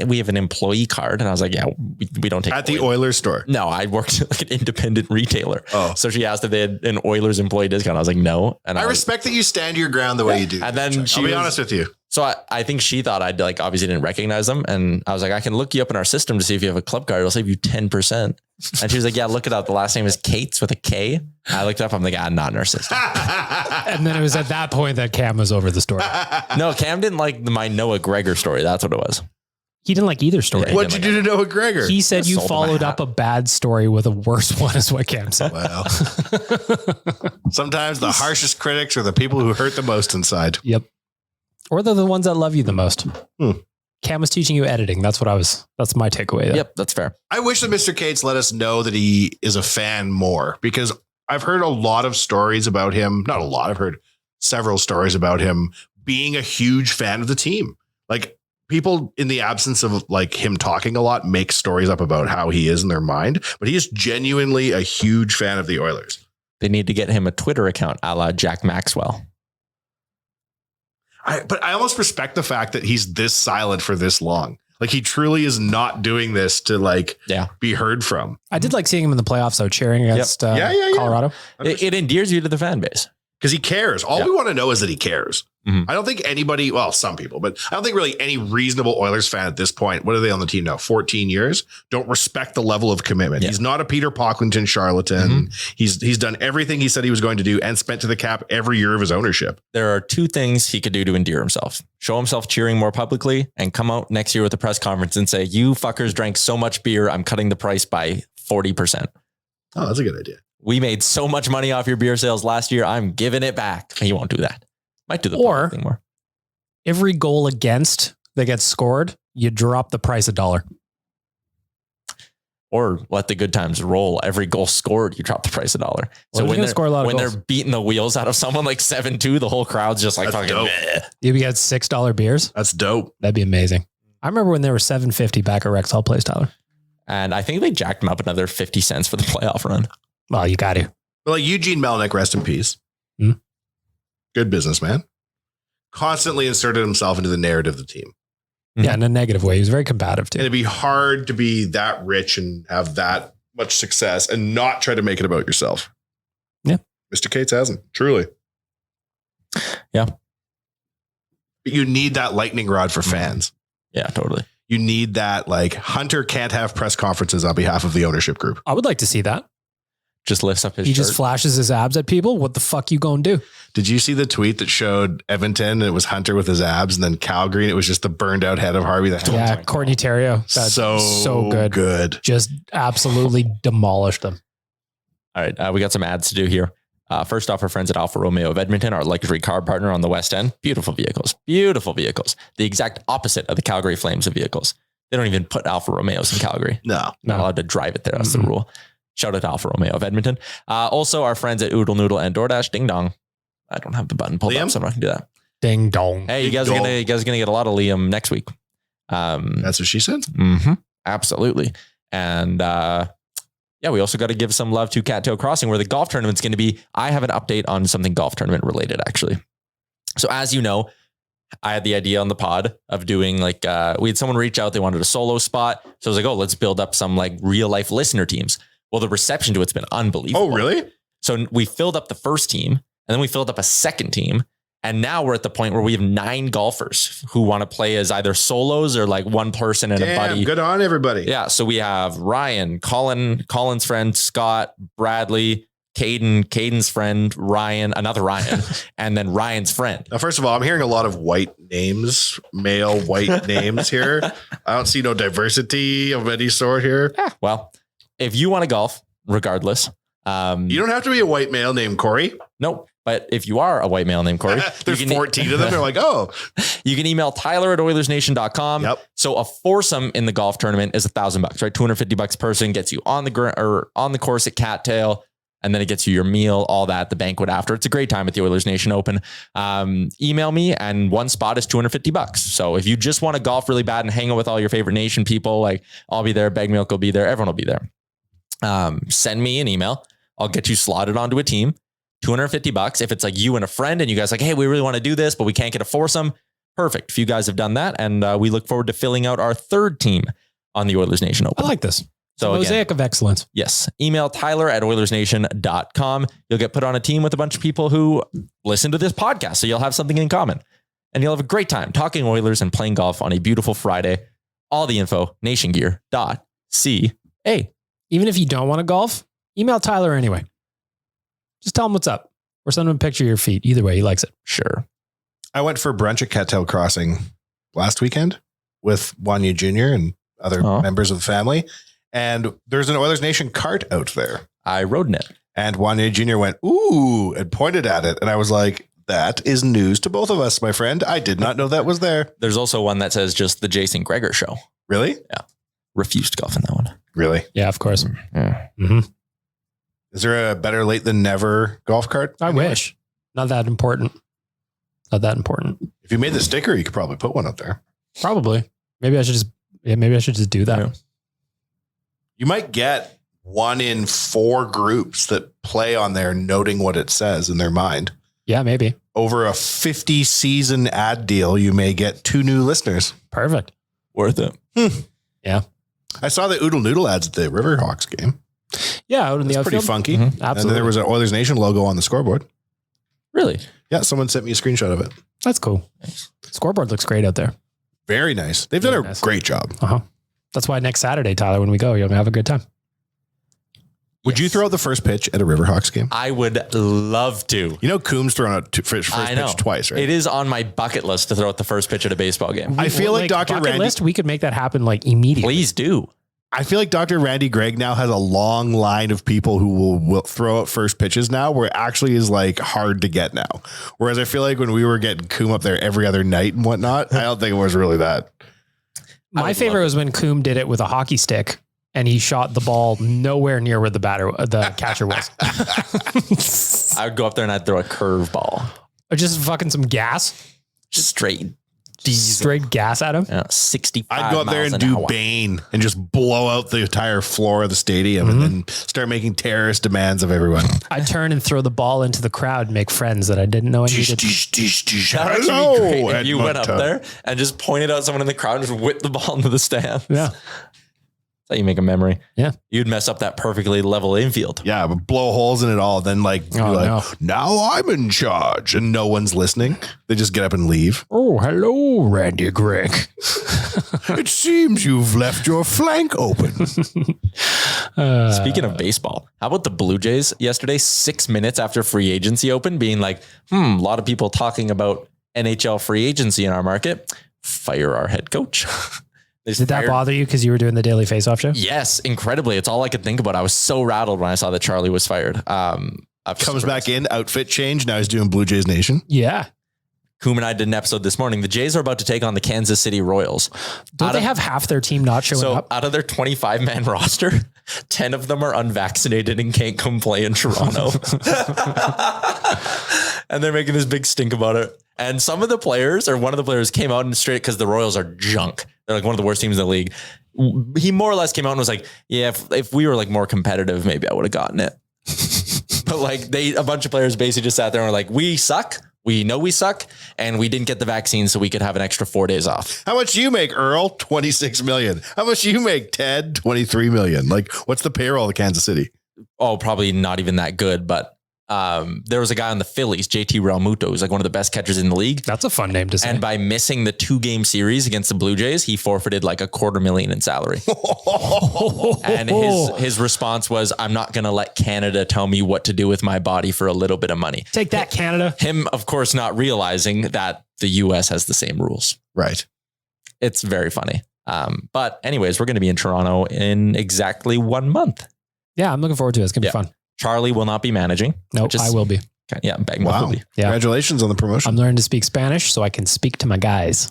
[SPEAKER 4] we have an employee card. And I was like, yeah, we don't take
[SPEAKER 5] at the Oilers store.
[SPEAKER 4] No, I worked at like an independent retailer.
[SPEAKER 5] Oh,
[SPEAKER 4] so she asked if they had an Oilers employee discount. I was like, no. And
[SPEAKER 5] I respect that you stand your ground the way you do.
[SPEAKER 4] And then
[SPEAKER 5] I'll be honest with you.
[SPEAKER 4] So I think she thought I'd like obviously didn't recognize them. And I was like, I can look you up in our system to see if you have a club card. It'll save you 10%. And she was like, yeah, look it up. The last name is Kate's with a K. I looked it up. I'm like, not in our system.
[SPEAKER 6] And then it was at that point that Cam was over the story.
[SPEAKER 4] No, Cam didn't like my Noah Gregor story. That's what it was.
[SPEAKER 6] He didn't like either story.
[SPEAKER 4] Yeah,
[SPEAKER 5] What'd you do to Noah Gregor?
[SPEAKER 6] He said you followed up a bad story with a worse one is what Cam said.
[SPEAKER 5] Well, sometimes the harshest critics are the people who hurt the most inside.
[SPEAKER 6] Yep. Or they're the ones that love you the most. Cam was teaching you editing. That's my takeaway. There.
[SPEAKER 4] Yep, that's fair.
[SPEAKER 5] I wish that Mr. Cates let us know that he is a fan more, because I've heard a lot of stories about him. Not a lot. I've heard several stories about him being a huge fan of the team. Like, people in the absence of like him talking a lot make stories up about how he is in their mind, but he is genuinely a huge fan of the Oilers.
[SPEAKER 4] They need to get him a Twitter account a la Jack Maxwell.
[SPEAKER 5] But I almost respect the fact that he's this silent for this long. Like, he truly is not doing this to like be heard from.
[SPEAKER 6] I did like seeing him in the playoffs out cheering against Colorado.
[SPEAKER 4] It endears you to the fan base.
[SPEAKER 5] Because he cares. All we want to know is that he cares. I don't think anybody, well, some people, but I don't think really any reasonable Oilers fan at this point, what are they on the team now? 14 years, don't respect the level of commitment. He's not a Peter Pocklington charlatan. He's done everything he said he was going to do and spent to the cap every year of his ownership. There
[SPEAKER 4] are two things he could do to endear himself. Show himself cheering more publicly and come out next year with a press conference and say, you fuckers drank so much beer, I'm cutting the price by 40%.
[SPEAKER 5] Oh, that's a good idea.
[SPEAKER 4] We made so much money off your beer sales last year, I'm giving it back. He won't do that. Might do the thing more.
[SPEAKER 6] Every goal against that gets scored, you drop the price $1.
[SPEAKER 4] Or let the good times roll. Every goal scored, you drop the price $1. So when they're beating the wheels out of someone like 7-2, the whole crowd's just like fucking.
[SPEAKER 6] You get $6 beers.
[SPEAKER 5] That's dope.
[SPEAKER 6] That'd be amazing. I remember when they were $7.50 back at Rexall Place, Tyler.
[SPEAKER 4] And I think they jacked them up another 50 cents for the playoff run.
[SPEAKER 6] Well, you got to.
[SPEAKER 5] But like Eugene Melnyk, rest in peace. Good businessman. Constantly inserted himself into the narrative of the team.
[SPEAKER 6] Yeah, in a negative way. He was very combative too.
[SPEAKER 5] And it'd be hard to be that rich and have that much success and not try to make it about yourself.
[SPEAKER 6] Yeah.
[SPEAKER 5] Mr. Cates hasn't, truly.
[SPEAKER 4] Yeah.
[SPEAKER 5] But you need that lightning rod for fans.
[SPEAKER 4] Yeah, totally.
[SPEAKER 5] You need that, like, Hunter can't have press conferences on behalf of the ownership group.
[SPEAKER 6] I would like to see that.
[SPEAKER 4] Just lifts up his
[SPEAKER 6] He
[SPEAKER 4] shirt.
[SPEAKER 6] just flashes his abs at people. What the fuck you gonna do?
[SPEAKER 5] Did you see the tweet that showed Edmonton and it was Hunter with his abs, and then Calgary and it was just the burned out head of Harvey?
[SPEAKER 6] Yeah, Courtney Theriault. That's so good. Just absolutely demolished them.
[SPEAKER 4] All right, we got some ads to do here. First off, our friends at Alfa Romeo of Edmonton, our luxury car partner on the West End. Beautiful vehicles. The exact opposite of the Calgary Flames of vehicles. They don't even put Alfa Romeos in Calgary.
[SPEAKER 5] No.
[SPEAKER 4] Not allowed to drive it there. That's the rule. Shout out to Alfa Romeo of Edmonton. Also, our friends at Oodle Noodle and DoorDash. Ding dong. I don't have the button pulled up, so I'm not gonna do that.
[SPEAKER 6] Ding dong.
[SPEAKER 4] Hey, you guys are gonna get a lot of Liam next week.
[SPEAKER 5] That's what she said.
[SPEAKER 4] Absolutely. And we also got to give some love to Cattail Crossing, where the golf tournament's going to be. I have an update on something golf tournament related, actually. So as you know, I had the idea on the pod of doing like, we had someone reach out. They wanted a solo spot. So I was like, oh, let's build up some like real life listener teams. Well, the reception to it's been unbelievable.
[SPEAKER 5] Oh, really?
[SPEAKER 4] So we filled up the first team, and then we filled up a second team. And now we're at the point where we have 9 golfers who want to play as either solos or like one person and a buddy.
[SPEAKER 5] Good on everybody.
[SPEAKER 4] Yeah. So we have Ryan, Colin's friend, Scott, Bradley, Caden's friend, Ryan, another Ryan, and then Ryan's friend.
[SPEAKER 5] Now, first of all, I'm hearing a lot of white names, male white names here. I don't see no diversity of any sort here.
[SPEAKER 4] Yeah, well, if you want to golf, regardless.
[SPEAKER 5] You don't have to be a white male named Corey.
[SPEAKER 4] Nope. But if you are a white male named Corey,
[SPEAKER 5] there's 14 of them. They're like, oh,
[SPEAKER 4] you can email Tyler@Oilersnation.com.
[SPEAKER 5] Yep.
[SPEAKER 4] So a foursome in the golf tournament is $1,000, right? $250 person gets you on the course at Cattail. And then it gets you your meal, all that, the banquet after. It's a great time at the Oilers Nation Open. Email me, and one spot is $250. So if you just want to golf really bad and hang out with all your favorite Nation people, like I'll be there, Bag Milk will be there, everyone will be there. Send me an email. I'll get you slotted onto a team. $250. If it's like you and a friend and you guys like, hey, we really want to do this, but we can't get a foursome. Perfect. If you guys have done that, and we look forward to filling out our third team on the Oilers Nation Open.
[SPEAKER 6] I like this.
[SPEAKER 4] So
[SPEAKER 6] mosaic of excellence.
[SPEAKER 4] Yes. Email Tyler@Oilersnation.com. You'll get put on a team with a bunch of people who listen to this podcast. So you'll have something in common. and you'll have a great time talking Oilers and playing golf on a beautiful Friday. All the info, nationgear.ca.
[SPEAKER 6] Even if you don't want to golf, email Tyler anyway. Just tell him what's up or send him a picture of your feet. Either way, he likes it.
[SPEAKER 4] Sure.
[SPEAKER 5] I went for brunch at Cattail Crossing last weekend with Wanya Jr. and other members of the family. And there's an Oilers Nation cart out there.
[SPEAKER 4] I rode in it.
[SPEAKER 5] And Wanya Jr. went, ooh, and pointed at it. And I was like, that is news to both of us, my friend. I did not know that was there.
[SPEAKER 4] There's also one that says just the Jason Gregor show.
[SPEAKER 5] Really?
[SPEAKER 4] Yeah. Refused golf in that one.
[SPEAKER 5] Really?
[SPEAKER 6] Yeah, of course.
[SPEAKER 4] Yeah.
[SPEAKER 6] Mm-hmm.
[SPEAKER 5] Is there a better late than never golf cart?
[SPEAKER 6] I wish. Not that important. Not that important.
[SPEAKER 5] If you made the sticker, you could probably put one up there.
[SPEAKER 6] Probably. Maybe I should just do that.
[SPEAKER 4] Yeah.
[SPEAKER 5] You might get 1 in 4 groups that play on there noting what it says in their mind.
[SPEAKER 6] Yeah, maybe.
[SPEAKER 5] Over a 50 season ad deal, you may get 2 new listeners.
[SPEAKER 6] Perfect.
[SPEAKER 4] Worth it.
[SPEAKER 6] Yeah.
[SPEAKER 5] I saw the Oodle Noodle ads at the Riverhawks game.
[SPEAKER 6] Yeah, out in the
[SPEAKER 5] It's pretty
[SPEAKER 6] outfield.
[SPEAKER 5] funky.
[SPEAKER 6] Absolutely.
[SPEAKER 5] And then there was an Oilers Nation logo on the scoreboard.
[SPEAKER 4] Really?
[SPEAKER 5] Yeah, someone sent me a screenshot of it.
[SPEAKER 6] That's cool. Scoreboard looks great out there.
[SPEAKER 5] Very nice. They've done
[SPEAKER 6] Very
[SPEAKER 5] a
[SPEAKER 6] nice.
[SPEAKER 5] great job.
[SPEAKER 6] That's why next Saturday, Tyler, when we go, you're going to have a good time.
[SPEAKER 5] Would you throw out the first pitch at a Riverhawks game?
[SPEAKER 4] I would love to.
[SPEAKER 5] You know, Coombs thrown out first
[SPEAKER 4] I know.
[SPEAKER 5] pitch twice, right?
[SPEAKER 4] It is on my bucket list to throw out the first pitch at a baseball game.
[SPEAKER 5] I feel like Dr.
[SPEAKER 6] bucket
[SPEAKER 5] Randy.
[SPEAKER 6] list, we could make that happen like immediately.
[SPEAKER 4] Please do.
[SPEAKER 5] I feel like Dr. Randy Gregg now has a long line of people who will throw out first pitches now, where it actually is like hard to get now. Whereas I feel like when we were getting Coombe up there every other night and whatnot, I don't think it was really that.
[SPEAKER 6] My favorite was when Coombe did it with a hockey stick and he shot the ball nowhere near where the catcher was.
[SPEAKER 4] I would go up there and I'd throw a curveball.
[SPEAKER 6] Or just fucking some gas.
[SPEAKER 4] Just straight.
[SPEAKER 6] Straight gas at him.
[SPEAKER 4] Yeah, 65
[SPEAKER 5] I'd go up there
[SPEAKER 4] miles
[SPEAKER 5] and
[SPEAKER 4] an
[SPEAKER 5] do
[SPEAKER 4] hour.
[SPEAKER 5] Bane and just blow out the entire floor of the stadium and then start making terrorist demands of everyone.
[SPEAKER 6] I'd turn and throw the ball into the crowd and make friends that I didn't know I needed.
[SPEAKER 4] That would actually
[SPEAKER 5] Hello,
[SPEAKER 4] be great if you went up
[SPEAKER 5] Edmonton.
[SPEAKER 4] there and just pointed out someone in the crowd and just whipped the ball into the stands.
[SPEAKER 6] Yeah.
[SPEAKER 4] That's how you make a memory.
[SPEAKER 6] Yeah.
[SPEAKER 4] You'd mess up that perfectly level infield.
[SPEAKER 5] Yeah, but blow holes in it all. Then be now I'm in charge and no one's listening. They just get up and leave.
[SPEAKER 6] Oh, hello, Randy Gregg.
[SPEAKER 5] It seems you've left your flank open.
[SPEAKER 4] Speaking of baseball, how about the Blue Jays yesterday, 6 minutes after free agency opened, being like, a lot of people talking about NHL free agency in our market. Fire our head coach.
[SPEAKER 6] Did that bother you because you were doing the Daily Face-Off show?
[SPEAKER 4] Yes, incredibly. It's all I could think about. I was so rattled when I saw that Charlie was fired.
[SPEAKER 5] Comes back in, outfit change. Now he's doing Blue Jays Nation.
[SPEAKER 6] Yeah.
[SPEAKER 4] Coom and I did an episode this morning. The Jays are about to take on the Kansas City Royals.
[SPEAKER 6] Don't they have half their team not showing up?
[SPEAKER 4] Out of their 25-man roster, 10 of them are unvaccinated and can't come play in Toronto. And they're making this big stink about it. And some of the players, or one of the players, came out and straight because the Royals are junk. They're like one of the worst teams in the league. He more or less came out and was like, yeah, if we were like more competitive, maybe I would have gotten it. But like a bunch of players basically just sat there and were like, we suck. We know we suck, and we didn't get the vaccine, so we could have an extra 4 days off.
[SPEAKER 5] How much do you make, Earl? 26 million. How much do you make, Ted? 23 million. Like, what's the payroll of Kansas City?
[SPEAKER 4] Oh, probably not even that good, but there was a guy on the Phillies, JT Realmuto, who's like one of the best catchers in the league.
[SPEAKER 6] That's a fun name to say.
[SPEAKER 4] And by missing the 2-game series against the Blue Jays, he forfeited like $250,000 in salary. And his response was, I'm not going to let Canada tell me what to do with my body for a little bit of money.
[SPEAKER 6] Take that, Canada.
[SPEAKER 4] Him, of course, not realizing that the US has the same rules.
[SPEAKER 5] Right.
[SPEAKER 4] It's very funny. But anyways, we're going to be in Toronto in exactly 1 month.
[SPEAKER 6] Yeah, I'm looking forward to it. It's going to be fun.
[SPEAKER 4] Charlie will not be managing.
[SPEAKER 6] No, I will be.
[SPEAKER 4] Okay, yeah, Bagmouth will be.
[SPEAKER 6] Yeah.
[SPEAKER 5] Congratulations on the promotion.
[SPEAKER 6] I'm learning to speak Spanish so I can speak to my guys.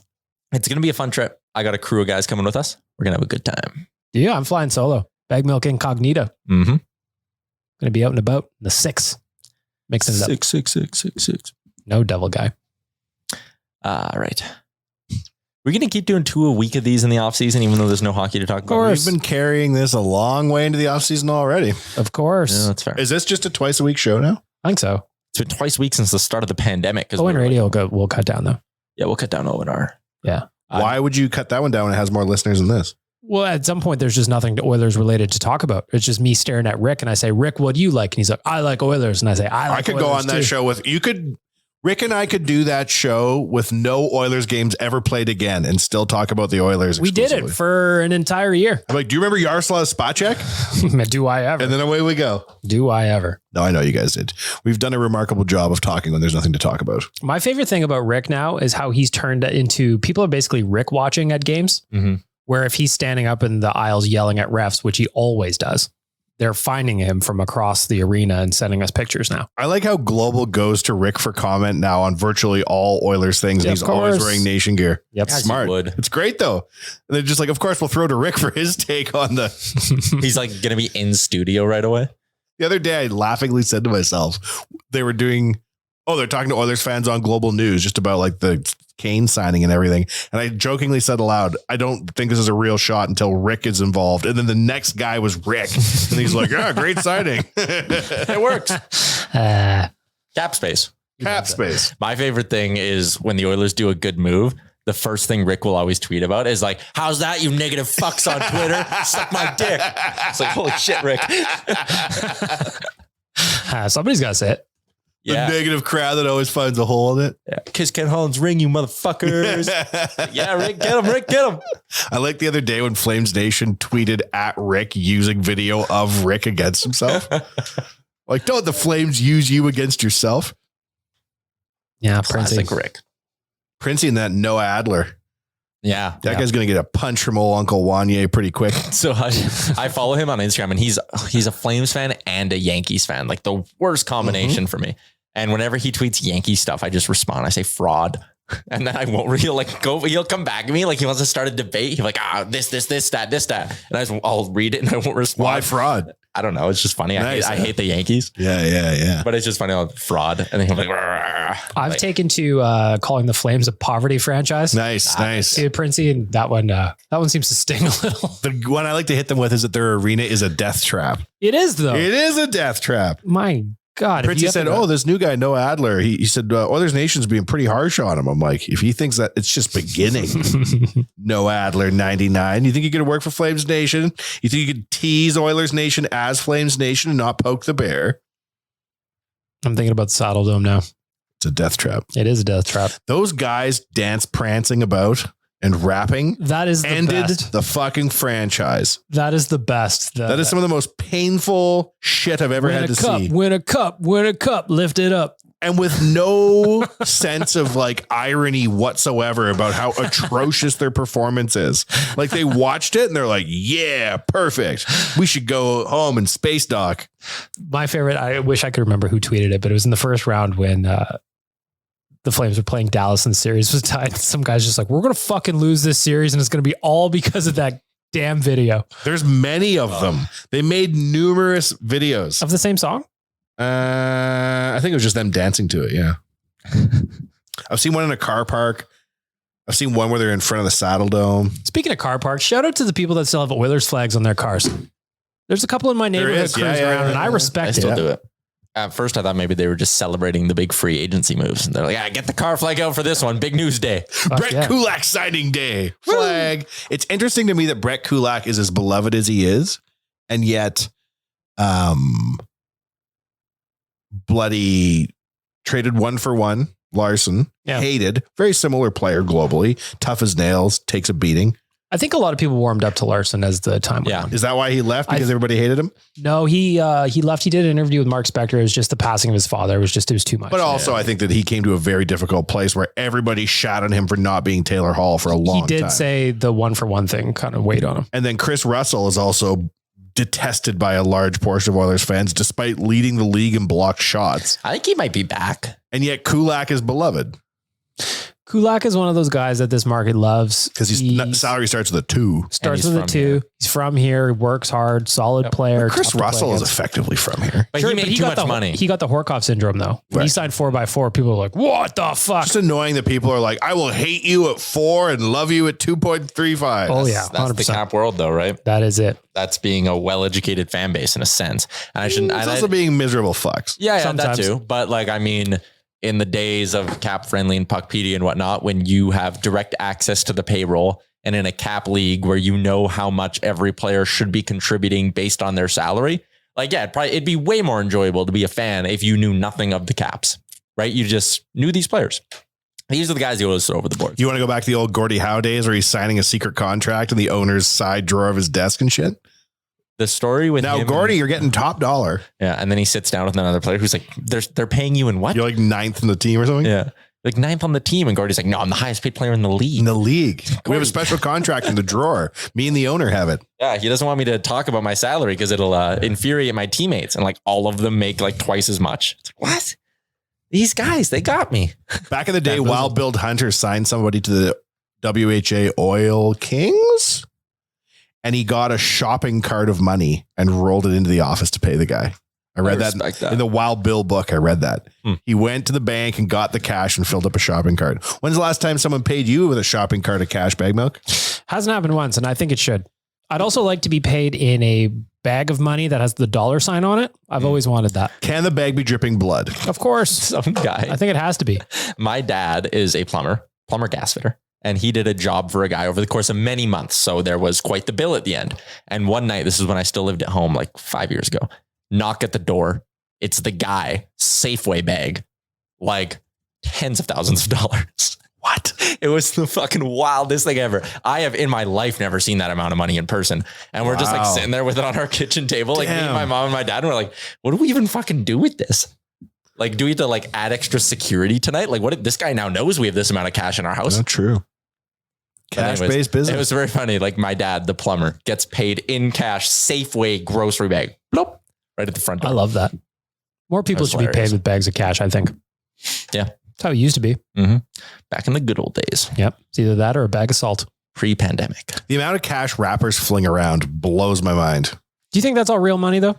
[SPEAKER 4] It's going to be a fun trip. I got a crew of guys coming with us. We're going to have a good time.
[SPEAKER 6] Yeah, I'm flying solo. Bag milk incognito.
[SPEAKER 4] Mm-hmm.
[SPEAKER 6] Going to be out and about in the 6. Mixing it up.
[SPEAKER 4] 6.
[SPEAKER 6] No devil guy.
[SPEAKER 4] Right. We're going to keep doing 2 a week of these in the off season, even though there's no hockey to talk about.
[SPEAKER 5] We've been carrying this a long way into the offseason already.
[SPEAKER 6] Of course.
[SPEAKER 4] Yeah, that's fair.
[SPEAKER 5] Is this just a twice a week show now?
[SPEAKER 6] I think so.
[SPEAKER 4] It's been twice a week since the start of the pandemic.
[SPEAKER 6] ON Radio we'll cut down though.
[SPEAKER 4] Yeah, we'll cut down ONR.
[SPEAKER 6] Yeah.
[SPEAKER 5] Why would you cut that one down when it has more listeners than this?
[SPEAKER 6] Well, at some point, there's just nothing to Oilers related to talk about. It's just me staring at Rick and I say, Rick, what do you like? And he's like, I like Oilers. And I say, I like
[SPEAKER 5] I could
[SPEAKER 6] Oilers
[SPEAKER 5] go on that
[SPEAKER 6] too.
[SPEAKER 5] show with you. Rick and I could do that show with no Oilers games ever played again and still talk about the Oilers.
[SPEAKER 6] We did it for an entire year.
[SPEAKER 5] I'm like, do you remember Yaroslav's spot check?
[SPEAKER 6] Do I ever?
[SPEAKER 5] And then away we go.
[SPEAKER 6] Do I ever?
[SPEAKER 5] No, I know you guys did. We've done a remarkable job of talking when there's nothing to talk about.
[SPEAKER 6] My favorite thing about Rick now is how he's turned into, people are basically Rick watching at games, where if he's standing up in the aisles yelling at refs, which he always does, they're finding him from across the arena and sending us pictures now.
[SPEAKER 5] I like how Global goes to Rick for comment now on virtually all Oilers things. And he's always wearing Nation gear.
[SPEAKER 6] Yep.
[SPEAKER 5] Smart. It's great though. And they're just like, of course we'll throw to Rick for his take on the,
[SPEAKER 4] he's like going to be in studio right away.
[SPEAKER 5] The other day I laughingly said to myself, they're talking to Oilers fans on Global News just about like the Kane signing and everything. And I jokingly said aloud, I don't think this is a real shot until Rick is involved. And then the next guy was Rick. And he's like, yeah, great signing.
[SPEAKER 4] It works. Cap space.
[SPEAKER 5] Cap space.
[SPEAKER 4] My favorite thing is when the Oilers do a good move, the first thing Rick will always tweet about is like, how's that, you negative fucks on Twitter? Suck my dick. It's like, holy shit, Rick.
[SPEAKER 6] Somebody's got to say it.
[SPEAKER 5] The negative crowd that always finds a hole in it.
[SPEAKER 4] Yeah. Kiss Ken Holland's ring, you motherfuckers. Yeah, Rick, get him, Rick, get him.
[SPEAKER 5] I like the other day when Flames Nation tweeted at Rick using video of Rick against himself. Like, don't the Flames use you against yourself?
[SPEAKER 6] Yeah,
[SPEAKER 4] Classic Rick.
[SPEAKER 5] Princey and that Noah Adler.
[SPEAKER 4] Yeah.
[SPEAKER 5] That guy's going to get a punch from old Uncle Wanye pretty quick.
[SPEAKER 4] So I follow him on Instagram and he's a Flames fan and a Yankees fan. Like the worst combination for me. And whenever he tweets Yankee stuff, I just respond. I say fraud. And then I won't he'll come back at me like he wants to start a debate. He's like, this, that. And I'll read it and I won't respond.
[SPEAKER 5] Why fraud?
[SPEAKER 4] I don't know. It's just funny.
[SPEAKER 5] Nice,
[SPEAKER 4] I hate the Yankees.
[SPEAKER 5] Yeah.
[SPEAKER 4] But it's just funny. Fraud. And then he'll be like,
[SPEAKER 6] I've taken to calling the Flames a poverty franchise.
[SPEAKER 5] Nice.
[SPEAKER 6] Dude, Princey, and that one seems to sting a little.
[SPEAKER 5] The one I like to hit them with is that their arena is a death trap.
[SPEAKER 6] It is though.
[SPEAKER 5] It is a death trap.
[SPEAKER 6] My God.
[SPEAKER 5] Princey said, this new guy, Noah Adler, he said, Oilers Nation's being pretty harsh on him. I'm like, if he thinks that it's just beginning, Noah Adler 99, you think you could work for Flames Nation? You think you could tease Oilers Nation as Flames Nation and not poke the bear?
[SPEAKER 6] I'm thinking about the Saddle Dome now.
[SPEAKER 5] It's a death trap.
[SPEAKER 6] It is a death trap.
[SPEAKER 5] Those guys dance prancing about and rapping.
[SPEAKER 6] That is the
[SPEAKER 5] ended
[SPEAKER 6] best.
[SPEAKER 5] The fucking franchise.
[SPEAKER 6] That is the best.
[SPEAKER 5] That is some of the most painful shit I've ever had to see.
[SPEAKER 6] Win a cup, lift it up.
[SPEAKER 5] And with no sense of like irony whatsoever about how atrocious their performance is. Like they watched it and they're like, yeah, perfect. We should go home and space dock.
[SPEAKER 6] My favorite, I wish I could remember who tweeted it, but it was in the first round when the Flames were playing Dallas and the series was tied. Some guy's just like, we're going to fucking lose this series and it's going to be all because of that damn video.
[SPEAKER 5] There's many of them. They made numerous videos.
[SPEAKER 6] Of the same song?
[SPEAKER 5] I think it was just them dancing to it. Yeah. I've seen one in a car park. I've seen one where they're in front of the Saddle Dome.
[SPEAKER 6] Speaking of car parks, shout out to the people that still have Oilers flags on their cars. There's a couple in my neighborhood cruising around and I respect
[SPEAKER 4] I still do it. At first, I thought maybe they were just celebrating the big free agency moves. And they're like, get the car flag out for this one. Big news day.
[SPEAKER 5] Brett Kulak signing day. Flag. It's interesting to me that Brett Kulak is as beloved as he is. And yet, bloody traded 1-for-1. Larson, hated, very similar player globally, tough as nails, takes a beating.
[SPEAKER 6] I think a lot of people warmed up to Larson as the time went on.
[SPEAKER 5] Is that why he left? Because everybody hated him?
[SPEAKER 6] No, he left. He did an interview with Mark Spector. It was just the passing of his father. It was too much.
[SPEAKER 5] But also, I think that he came to a very difficult place where everybody shat on him for not being Taylor Hall for a long time.
[SPEAKER 6] He did say the 1-for-1 thing kind of weighed on him.
[SPEAKER 5] And then Chris Russell is also detested by a large portion of Oilers fans, despite leading the league in blocked shots.
[SPEAKER 4] I think he might be back.
[SPEAKER 5] And yet Kulak is beloved.
[SPEAKER 6] Kulak is one of those guys that this market loves
[SPEAKER 5] because his salary starts with a 2.
[SPEAKER 6] Starts with a 2. Here. He's from here, works hard, solid player.
[SPEAKER 5] But Chris Russell is effectively from here.
[SPEAKER 4] But he made too much money.
[SPEAKER 6] He got the Horkoff syndrome though. When he signed 4x4, people were like, what the fuck?
[SPEAKER 5] It's annoying that people are like, I will hate you at 4 and love you at 2.35.
[SPEAKER 6] Oh yeah. 100%.
[SPEAKER 4] That's the Cap world though, right?
[SPEAKER 6] That is it.
[SPEAKER 4] That's being a well-educated fan base in a sense. And I shouldn't.
[SPEAKER 5] It's also being miserable fucks.
[SPEAKER 4] Yeah, that too. But like, I mean, in the days of Cap Friendly and Puckpedia and whatnot, when you have direct access to the payroll and in a cap league where you know how much every player should be contributing based on their salary, like, yeah, it'd be way more enjoyable to be a fan if you knew nothing of the Caps right? You just knew these players. These are the guys you always throw over the board.
[SPEAKER 5] You want to go back to the old Gordie Howe days where he's signing a secret contract in the owner's side drawer of his desk and shit?
[SPEAKER 4] The story with
[SPEAKER 5] now,
[SPEAKER 4] him
[SPEAKER 5] Gordie, you're getting top dollar.
[SPEAKER 4] Yeah. And then he sits down with another player who's like, they're paying you in what?
[SPEAKER 5] You're like 9th in the team or something?
[SPEAKER 4] Yeah. Like 9th on the team. And Gordie's like, no, I'm the highest paid player in the league.
[SPEAKER 5] In the league. We have a special contract in the drawer. Me and the owner have it.
[SPEAKER 4] Yeah. He doesn't want me to talk about my salary because it'll infuriate my teammates. And like all of them make like twice as much. It's like, what? These guys, they got me.
[SPEAKER 5] Back in the day, Wild Bill Hunter signed somebody to the WHA Oil Kings, and he got a shopping cart of money and rolled it into the office to pay the guy. I read that in the Wild Bill book. I read that. He went to the bank and got the cash and filled up a shopping cart. When's the last time someone paid you with a shopping cart of cash, Bag Milk?
[SPEAKER 6] Hasn't happened once, and I think it should. I'd also like to be paid in a bag of money that has the dollar sign on it. I've always wanted that.
[SPEAKER 5] Can the bag be dripping blood?
[SPEAKER 6] Of course.
[SPEAKER 4] Some guy.
[SPEAKER 6] I think it has to be.
[SPEAKER 4] My dad is a plumber gas fitter. And he did a job for a guy over the course of many months. So there was quite the bill at the end. And one night, this is when I still lived at home, like 5 years ago, knock at the door. It's the guy, Safeway bag, like tens of thousands of dollars. What? It was the fucking wildest thing ever. I have in my life never seen that amount of money in person. And we're just like sitting there with it on our kitchen table. Like me and my mom and my dad, and we're like, what do we even fucking do with this? Like, do we have to like add extra security tonight? Like what if this guy now knows we have this amount of cash in our house?
[SPEAKER 5] Not true. Cash-based business.
[SPEAKER 4] It was very funny. Like my dad, the plumber, gets paid in cash, Safeway grocery bag. Bloop, right at the front door.
[SPEAKER 6] I love that. More people should be paid with bags of cash, I think.
[SPEAKER 4] Yeah.
[SPEAKER 6] That's how it used to be.
[SPEAKER 4] Mm-hmm. Back in the good old days.
[SPEAKER 6] Yep. It's either that or a bag of salt.
[SPEAKER 4] Pre-pandemic.
[SPEAKER 5] The amount of cash rappers fling around blows my mind.
[SPEAKER 6] Do you think that's all real money though?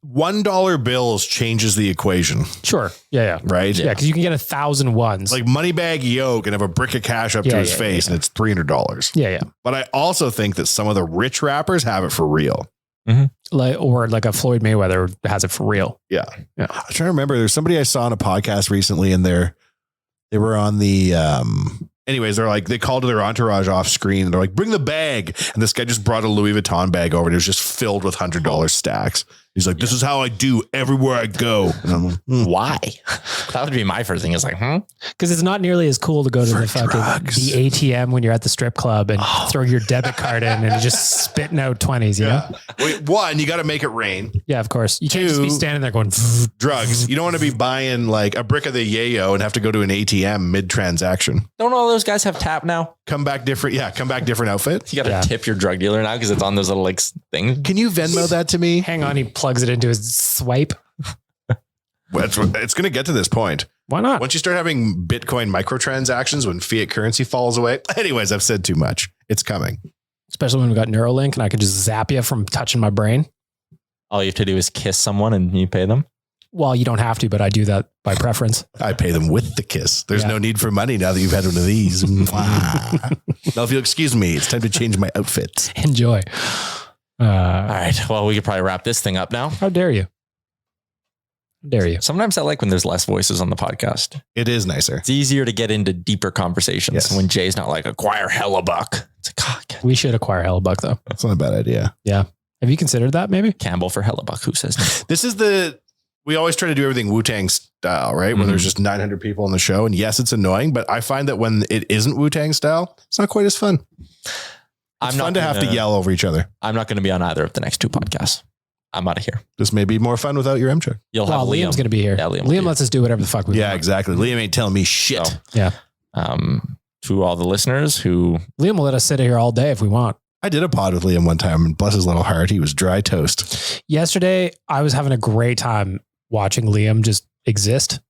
[SPEAKER 5] $1 bills changes the equation.
[SPEAKER 6] Sure. Yeah.
[SPEAKER 5] Right?
[SPEAKER 6] Yeah. Because you can get 1,000 ones.
[SPEAKER 5] Like Moneybag Yo can have a brick of cash up to his face and it's $300.
[SPEAKER 6] Yeah.
[SPEAKER 5] But I also think that some of the rich rappers have it for real.
[SPEAKER 6] Mm-hmm. Like a Floyd Mayweather has it for real.
[SPEAKER 5] Yeah. I'm trying to remember. There's somebody I saw on a podcast recently and they were on the, anyways, they're like, they called their entourage off screen and they're like, bring the bag. And this guy just brought a Louis Vuitton bag over and it was just filled with $100 stacks. He's like, this is how I do everywhere I go. And I'm like,
[SPEAKER 4] why? That would be my first thing. Is like,
[SPEAKER 6] because it's not nearly as cool to go to the ATM when you're at the strip club and throw your debit card in and you're just spitting out 20s, you know?
[SPEAKER 5] Wait, one, you got to make it rain.
[SPEAKER 6] Yeah, of course. You can't just be standing there going
[SPEAKER 5] drugs. You don't want to be buying like a brick of the yayo and have to go to an ATM mid-transaction.
[SPEAKER 4] Don't all those guys have tap now?
[SPEAKER 5] Come back different outfit.
[SPEAKER 4] You got to tip your drug dealer now because it's on those little like things.
[SPEAKER 5] Can you Venmo that to me?
[SPEAKER 6] Hang on, he plugs it into his swipe.
[SPEAKER 5] It's going to get to this point.
[SPEAKER 6] Why not?
[SPEAKER 5] Once you start having Bitcoin microtransactions when fiat currency falls away. Anyways, I've said too much. It's coming.
[SPEAKER 6] Especially when we got Neuralink and I could just zap you from touching my brain.
[SPEAKER 4] All you have to do is kiss someone and you pay them.
[SPEAKER 6] Well, you don't have to, but I do that by preference.
[SPEAKER 5] I pay them with the kiss. There's no need for money now that you've had one of these. Now, if you'll excuse me, it's time to change my outfit.
[SPEAKER 6] Enjoy.
[SPEAKER 4] All right. Well, we could probably wrap this thing up now.
[SPEAKER 6] How dare you? How dare you?
[SPEAKER 4] Sometimes I like when there's less voices on the podcast.
[SPEAKER 5] It is nicer.
[SPEAKER 4] It's easier to get into deeper conversations when Jay's not like, acquire Hellebuck. It's like, God.
[SPEAKER 6] We should acquire Hellebuck, though.
[SPEAKER 5] That's not a bad idea.
[SPEAKER 6] Yeah. Have you considered that maybe?
[SPEAKER 4] Campbell for Hellebuck. Who says no?
[SPEAKER 5] This is we always try to do everything Wu-Tang style, right? Where there's just 900 people on the show. And yes, it's annoying, but I find that when it isn't Wu-Tang style, it's not quite as fun. It's fun to have to yell over each other.
[SPEAKER 4] I'm not going to be on either of the next two podcasts. I'm out of here.
[SPEAKER 5] This may be more fun without your M-Check.
[SPEAKER 4] You'll have
[SPEAKER 6] Liam's going to be here.
[SPEAKER 4] Yeah,
[SPEAKER 6] Liam lets us do whatever the fuck we want.
[SPEAKER 5] Yeah, exactly. Liam ain't telling me shit.
[SPEAKER 4] So,
[SPEAKER 6] yeah.
[SPEAKER 4] To all the listeners who...
[SPEAKER 6] Liam will let us sit here all day if we want.
[SPEAKER 5] I did a pod with Liam one time and bless his little heart, he was dry toast.
[SPEAKER 6] Yesterday, I was having a great time watching Liam just exist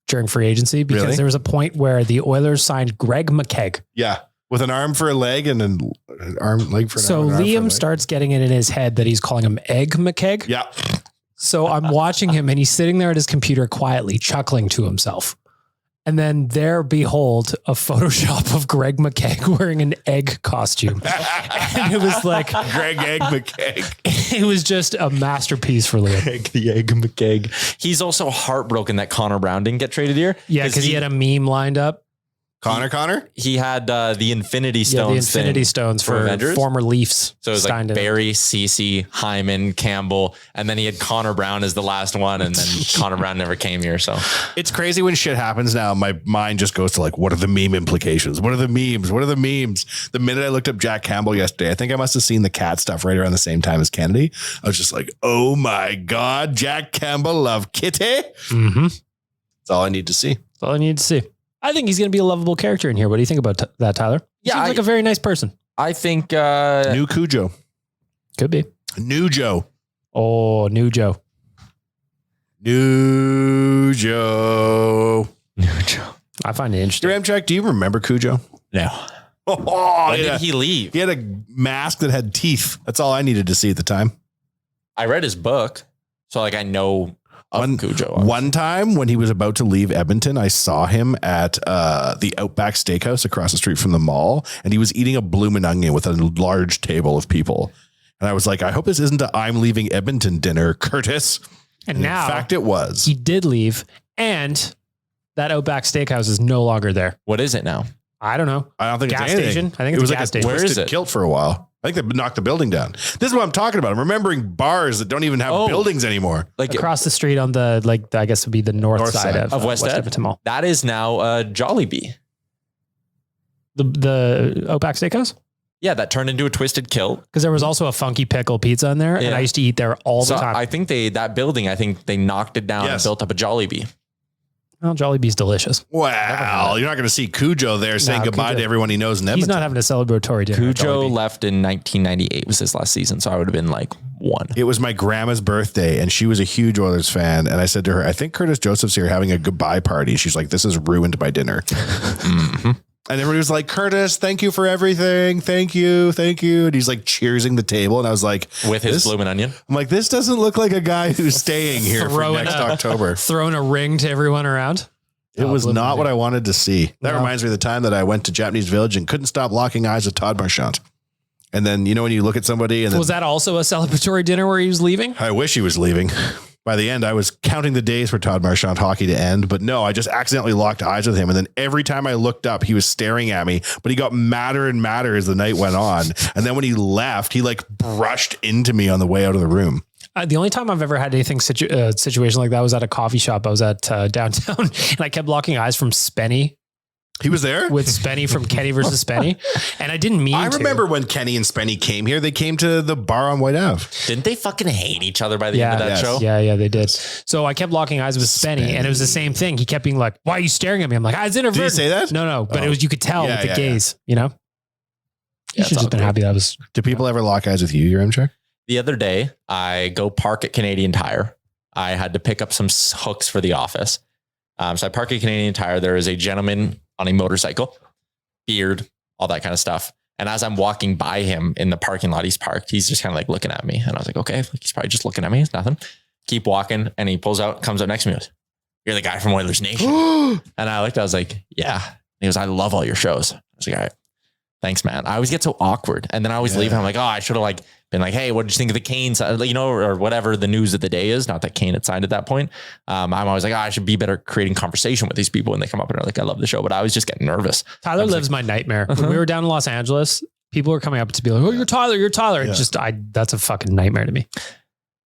[SPEAKER 6] during free agency because there was a point where the Oilers signed Greg McKegg.
[SPEAKER 5] Yeah. With an arm for a leg and an leg for an
[SPEAKER 6] arm. So Liam starts getting it in his head that he's calling him Egg McKegg.
[SPEAKER 5] Yeah.
[SPEAKER 6] So I'm watching him and he's sitting there at his computer quietly chuckling to himself. And then there, behold, a Photoshop of Greg McKegg wearing an egg costume. And it was like...
[SPEAKER 5] Greg Egg McKegg.
[SPEAKER 6] It was just a masterpiece for Liam.
[SPEAKER 4] Greg the Egg McKegg. He's also heartbroken that Connor Brown didn't get traded here.
[SPEAKER 6] Yeah, because he had a meme lined up.
[SPEAKER 5] Connor?
[SPEAKER 4] He had the Infinity Stones.
[SPEAKER 6] the Infinity Stones for
[SPEAKER 4] Avengers.
[SPEAKER 6] former Leafs.
[SPEAKER 4] So it was like Barry, Cece, Hyman, Campbell, and then he had Connor Brown as the last one, and then Connor Brown never came here. So
[SPEAKER 5] it's crazy when shit happens now. My mind just goes to like, what are the meme implications? What are the memes? What are the memes? The minute I looked up Jack Campbell yesterday, I think I must have seen the cat stuff right around the same time as Kennedy. I was just like, oh my God, Jack Campbell love Kitty.
[SPEAKER 6] Mm-hmm.
[SPEAKER 5] That's all I need to see.
[SPEAKER 6] That's all I need to see. I think he's going to be a lovable character in here. What do you think about that, Tyler? He seems like a very nice person.
[SPEAKER 4] I think
[SPEAKER 5] New Cujo.
[SPEAKER 6] Could be.
[SPEAKER 5] New Joe.
[SPEAKER 6] Oh, New Joe.
[SPEAKER 5] New Joe.
[SPEAKER 6] I find it interesting.
[SPEAKER 5] Ramjack, do you remember Cujo?
[SPEAKER 4] no.
[SPEAKER 5] Oh,
[SPEAKER 4] When did he leave?
[SPEAKER 5] He had a mask that had teeth. That's all I needed to see at the time.
[SPEAKER 4] I read his book, so like I know of Cujo.
[SPEAKER 5] One time when he was about to leave Edmonton, I saw him at the Outback Steakhouse across the street from the mall, and he was eating a bloomin' onion with a large table of people. And I was like, I hope this isn't a I'm leaving Edmonton dinner, Curtis.
[SPEAKER 6] And now,
[SPEAKER 5] in fact, it was.
[SPEAKER 6] He did leave, and that Outback Steakhouse is no longer there.
[SPEAKER 4] What is it now?
[SPEAKER 6] I don't know.
[SPEAKER 5] I don't think
[SPEAKER 6] gas
[SPEAKER 5] it's anything.
[SPEAKER 6] station. I think
[SPEAKER 5] it was
[SPEAKER 6] it's a
[SPEAKER 5] like
[SPEAKER 6] gas
[SPEAKER 5] a
[SPEAKER 6] station.
[SPEAKER 4] Where is it?
[SPEAKER 5] Kilt for a while. I think they knocked the building down. This is what I'm talking about. I'm remembering bars that don't even have buildings anymore.
[SPEAKER 4] Like
[SPEAKER 6] across the street on the, like, I guess would be the north side of
[SPEAKER 4] West
[SPEAKER 6] Edmonton Mall.
[SPEAKER 4] That is now Jollibee.
[SPEAKER 6] The Outback Steakhouse?
[SPEAKER 4] Yeah, that turned into a Twisted Kilt.
[SPEAKER 6] Because there was also a Funky Pickle pizza in there, and I used to eat there all the time.
[SPEAKER 4] I think they knocked it down and built up a Jollibee.
[SPEAKER 6] Well, Jollibee's delicious.
[SPEAKER 5] Wow. You're not going to see Cujo there saying goodbye to everyone he knows in Edmonton.
[SPEAKER 6] He's not having a celebratory dinner.
[SPEAKER 4] Cujo left in 1998 was his last season, so I would have been like 1.
[SPEAKER 5] It was my grandma's birthday, and she was a huge Oilers fan. And I said to her, I think Curtis Joseph's here having a goodbye party. She's like, this has ruined my dinner. Mm-hmm. And everybody was like, Curtis, thank you for everything. Thank you. Thank you. And he's like cheersing the table. And I was like,
[SPEAKER 4] with his bloomin' onion. I'm
[SPEAKER 5] like, this doesn't look like a guy who's staying here for next October.
[SPEAKER 6] Throwing a ring to everyone around.
[SPEAKER 5] It was not what I wanted to see. That reminds me of the time that I went to Japanese Village and couldn't stop locking eyes with Todd Marchand. And then, you know, when you look at somebody and
[SPEAKER 6] was that also a celebratory dinner where he was leaving?
[SPEAKER 5] I wish he was leaving. By the end, I was counting the days for Todd Marchand hockey to end, but no, I just accidentally locked eyes with him. And then every time I looked up, he was staring at me, but he got madder and madder as the night went on. And then when he left, he like brushed into me on the way out of the room.
[SPEAKER 6] The only time I've ever had anything situation like that was at a coffee shop. I was at downtown, and I kept locking eyes from Spenny.
[SPEAKER 5] He was there
[SPEAKER 6] with Spenny from Kenny versus Spenny, and I didn't mean.
[SPEAKER 5] I remember when Kenny and Spenny came here. They came to the bar on White Ave.
[SPEAKER 4] Didn't they fucking hate each other by the end of that show?
[SPEAKER 6] Yeah, they did. So I kept locking eyes with Spenny, and it was the same thing. He kept being like, "Why are you staring at me?" I'm like, "I was introverted."
[SPEAKER 5] Did he say that?
[SPEAKER 6] No, but it was, you could tell with the gaze. You know, you should have just been happy that was.
[SPEAKER 5] Do people ever lock eyes with you, your M-check?
[SPEAKER 4] The other day, I go park at Canadian Tire. I had to pick up some hooks for the office. So I park at Canadian Tire. There is a gentleman on a motorcycle, beard, all that kind of stuff. And as I'm walking by him in the parking lot, he's parked. He's just kind of like looking at me. And I was like, okay, he's probably just looking at me. It's nothing. Keep walking. And he pulls out, comes up next to me and goes, "You're the guy from Oilersnation." And I looked, I was like, yeah. And he goes, "I love all your shows." I was like, all right, thanks, man. I always get so awkward. And then I always leave. And I'm like, oh, I should have like been like, hey, what did you think of the Canes? You know, or whatever the news of the day is. Not that Kane had signed at that point. I'm always like, oh, I should be better creating conversation with these people when they come up and are like, I love the show. But I was just getting nervous.
[SPEAKER 6] Tyler lives my nightmare. When we were down in Los Angeles, people were coming up to be like, "Oh, you're Tyler, you're Tyler." Yeah. That's a fucking nightmare to me.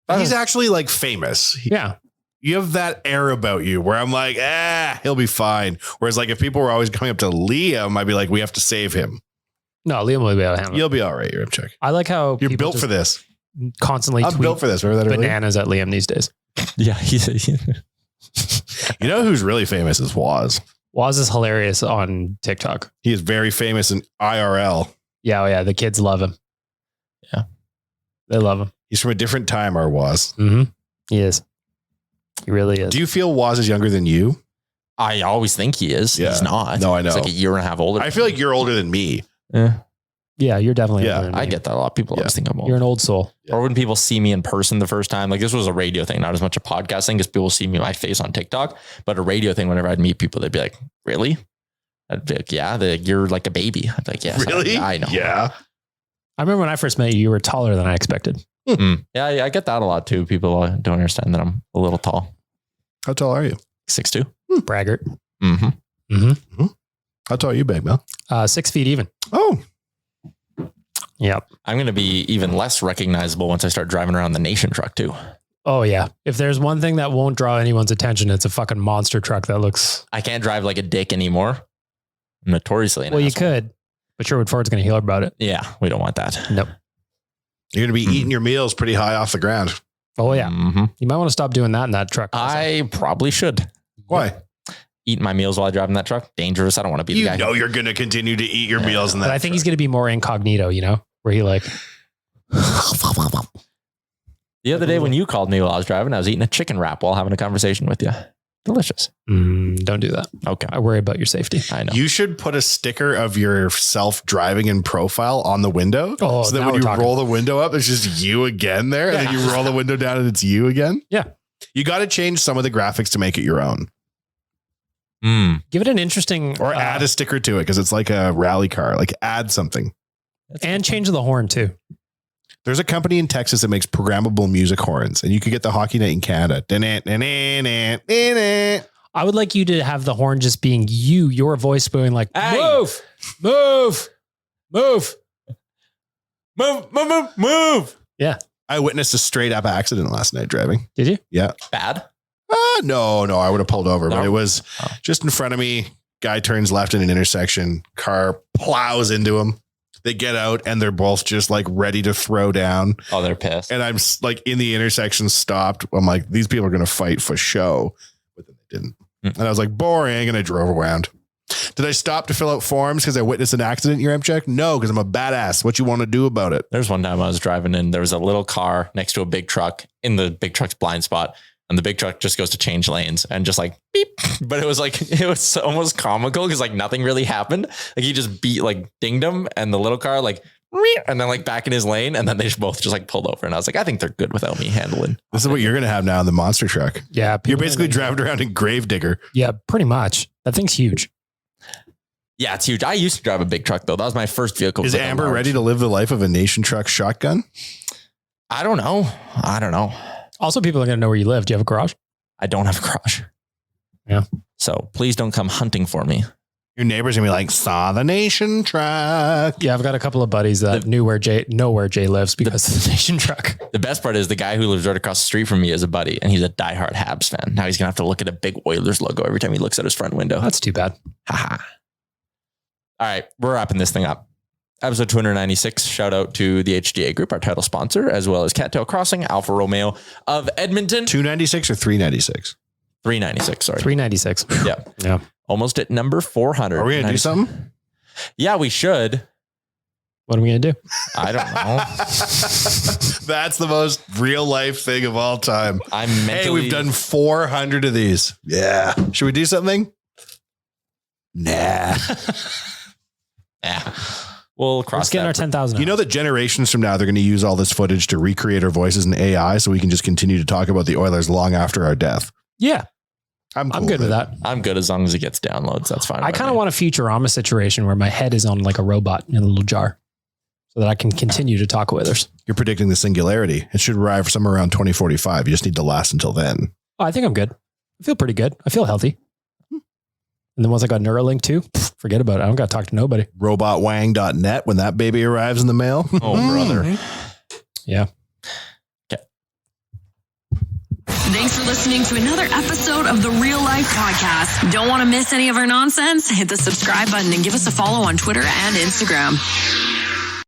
[SPEAKER 5] But he's actually like famous.
[SPEAKER 6] Yeah.
[SPEAKER 5] You have that air about you where I'm like, he'll be fine. Whereas like if people were always coming up to Liam, I'd be like, we have to save him.
[SPEAKER 6] No, Liam will be able to handle it.
[SPEAKER 5] You'll be all right. You're in check.
[SPEAKER 6] I like how
[SPEAKER 5] you're built for this.
[SPEAKER 6] Constantly
[SPEAKER 5] I'm built for this. Remember that
[SPEAKER 6] bananas at Liam these days.
[SPEAKER 4] Yeah.
[SPEAKER 5] You know who's really famous is Waz.
[SPEAKER 6] Waz is hilarious on TikTok.
[SPEAKER 5] He is very famous in IRL.
[SPEAKER 6] Yeah. Oh yeah. The kids love him.
[SPEAKER 4] Yeah.
[SPEAKER 6] They love him.
[SPEAKER 5] He's from a different time, our Waz.
[SPEAKER 6] Mm-hmm. He is. He really is.
[SPEAKER 5] Do you feel Waz is younger than you?
[SPEAKER 4] I always think he is. Yeah. He's not.
[SPEAKER 5] No, I know.
[SPEAKER 4] He's like a year and a half older.
[SPEAKER 5] I feel like you're older than me.
[SPEAKER 6] Yeah, you're definitely.
[SPEAKER 4] Yeah, I get that. A lot of people always think I'm old.
[SPEAKER 6] You're an old soul.
[SPEAKER 4] Or when people see me in person the first time, like this was a radio thing, not as much a podcast thing, because people see me, my face on TikTok, but a radio thing. Whenever I'd meet people, they'd be like, "Really?" I'd be like, "Yeah, you're like a baby." I'd be like, "Yes,
[SPEAKER 5] really?
[SPEAKER 4] I know."
[SPEAKER 5] Yeah.
[SPEAKER 6] I remember when I first met you, you were taller than I expected.
[SPEAKER 4] Yeah, I get that a lot too. People don't understand that I'm a little tall.
[SPEAKER 5] How tall are you?
[SPEAKER 4] 6'2".
[SPEAKER 6] Braggart.
[SPEAKER 4] Mm-hmm.
[SPEAKER 6] Mm-hmm.
[SPEAKER 5] How tall are you, Big Mel?
[SPEAKER 6] 6 feet even.
[SPEAKER 5] Oh,
[SPEAKER 6] Yep.
[SPEAKER 4] I'm going to be even less recognizable once I start driving around the Nation truck too.
[SPEAKER 6] Oh yeah. If there's one thing that won't draw anyone's attention, it's a fucking monster truck that looks.
[SPEAKER 4] I can't drive like a dick anymore. I'm notoriously an
[SPEAKER 6] Well, you
[SPEAKER 4] asshole.
[SPEAKER 6] could, but Sherwood Ford's going to hear about it.
[SPEAKER 4] Yeah, we don't want that.
[SPEAKER 6] Nope.
[SPEAKER 5] you're going to be eating your meals pretty high off the ground.
[SPEAKER 6] Oh yeah.
[SPEAKER 4] Mm-hmm.
[SPEAKER 6] You might want to stop doing that in that truck. also.
[SPEAKER 4] I probably should.
[SPEAKER 5] Why?
[SPEAKER 4] Eat my meals while I drive in that truck. Dangerous. I don't want to be the
[SPEAKER 5] You
[SPEAKER 4] guy.
[SPEAKER 5] know you're going to continue to eat your meals in that.
[SPEAKER 6] But I think he's going to be more incognito, where he like.
[SPEAKER 4] The other day when you called me while I was driving, I was eating a chicken wrap while having a conversation with you. Delicious.
[SPEAKER 6] Don't do that.
[SPEAKER 4] Okay.
[SPEAKER 6] I worry about your safety.
[SPEAKER 4] I know.
[SPEAKER 5] You should put a sticker of yourself driving in profile on the window.
[SPEAKER 6] Oh,
[SPEAKER 5] so that
[SPEAKER 6] now
[SPEAKER 5] when
[SPEAKER 6] we're
[SPEAKER 5] you
[SPEAKER 6] talking.
[SPEAKER 5] roll the window up, it's just you again there. And then you roll the window down and it's you again.
[SPEAKER 6] Yeah.
[SPEAKER 5] You got to change some of the graphics to make it your own
[SPEAKER 6] Give it an interesting
[SPEAKER 5] or add a sticker to it because it's like a rally car. Like add something.
[SPEAKER 6] and change the horn too.
[SPEAKER 5] There's a company in Texas that makes programmable music horns and you could get the Hockey Night in Canada.
[SPEAKER 6] I would like you to have the horn just being your voice going like,
[SPEAKER 4] Hey.
[SPEAKER 6] move, move, move.
[SPEAKER 4] Move.
[SPEAKER 6] Yeah.
[SPEAKER 5] I witnessed a straight up accident last night driving.
[SPEAKER 6] Did you?
[SPEAKER 5] Yeah.
[SPEAKER 4] Bad.
[SPEAKER 5] No, I would have pulled over, but
[SPEAKER 4] No?
[SPEAKER 5] it was just in front of me. Guy turns left in an intersection, car plows into him. They get out and they're both just like ready to throw down.
[SPEAKER 4] Oh, they're pissed.
[SPEAKER 5] And I'm like in the intersection stopped. I'm like, these people are going to fight for show, but then they didn't. And I was like, boring. And I drove around. Did I stop to fill out forms because I witnessed an accident in your M-check? No, because I'm a badass. What you want to do about it?
[SPEAKER 4] There's one time I was driving and there was a little car next to a big truck in the big truck's blind spot. And the big truck just goes to change lanes and just like beep. But it was almost comical because like nothing really happened. Like he just dinged him and the little car like, and then like back in his lane. And then they both just like pulled over. And I was like, I think they're good without me handling.
[SPEAKER 5] This is what you're going to have now in the monster truck.
[SPEAKER 6] Yeah.
[SPEAKER 5] You're basically driving around in Gravedigger.
[SPEAKER 6] Yeah, pretty much. That thing's huge.
[SPEAKER 4] Yeah, it's huge. I used to drive a big truck though. That was my first vehicle.
[SPEAKER 5] Is Amber ready to live the life of a Nation truck shotgun?
[SPEAKER 4] I don't know.
[SPEAKER 6] Also, people are going to know where you live. Do you have a garage?
[SPEAKER 4] I don't have a garage.
[SPEAKER 6] Yeah.
[SPEAKER 4] So please don't come hunting for me.
[SPEAKER 5] Your neighbor's gonna be like, saw the Nation truck.
[SPEAKER 6] Yeah, I've got a couple of buddies that know where Jay lives because of the Nation truck.
[SPEAKER 4] The best part is the guy who lives right across the street from me is a buddy and he's a diehard Habs fan. Now he's going to have to look at a big Oilers logo every time he looks at his front window.
[SPEAKER 6] That's too bad.
[SPEAKER 4] Haha. All right, we're wrapping this thing up. Episode 296. Shout out to the HDA Group, our title sponsor, as well as Cattail Crossing, Alfa Romeo of Edmonton.
[SPEAKER 5] 296 or 396?
[SPEAKER 4] 396, sorry.
[SPEAKER 6] 396.
[SPEAKER 4] Yeah.
[SPEAKER 6] Yeah.
[SPEAKER 4] Almost at number 400.
[SPEAKER 5] Are we going to do something?
[SPEAKER 4] Yeah, we should.
[SPEAKER 6] What are we going to do?
[SPEAKER 4] I don't know.
[SPEAKER 5] That's the most real life thing of all time.
[SPEAKER 4] I'm
[SPEAKER 5] Hey,
[SPEAKER 4] mentally...
[SPEAKER 5] we've done 400 of these. Yeah. Should we do something? Nah.
[SPEAKER 4] Yeah. We'll cross
[SPEAKER 6] Let's get
[SPEAKER 4] that.
[SPEAKER 6] our 10,000.
[SPEAKER 5] You know that generations from now, they're going to use all this footage to recreate our voices in AI so we can just continue to talk about the Oilers long after our death.
[SPEAKER 6] Yeah.
[SPEAKER 5] I'm cool
[SPEAKER 6] good with that.
[SPEAKER 4] I'm good as long as it gets downloads. That's fine.
[SPEAKER 6] I kind of want a Futurama situation where my head is on like a robot in a little jar so that I can continue to talk Oilers.
[SPEAKER 5] You're predicting the singularity. It should arrive somewhere around 2045. You just need to last until then.
[SPEAKER 6] Oh, I think I'm good. I feel pretty good. I feel healthy. And then once I got Neuralink too, forget about it. I don't got to talk to nobody.
[SPEAKER 5] Robotwang.net when that baby arrives in the mail.
[SPEAKER 4] Oh, brother.
[SPEAKER 6] Yeah.
[SPEAKER 1] Thanks for listening to another episode of the Real Life Podcast. Don't want to miss any of our nonsense? Hit the subscribe button and give us a follow on Twitter and Instagram.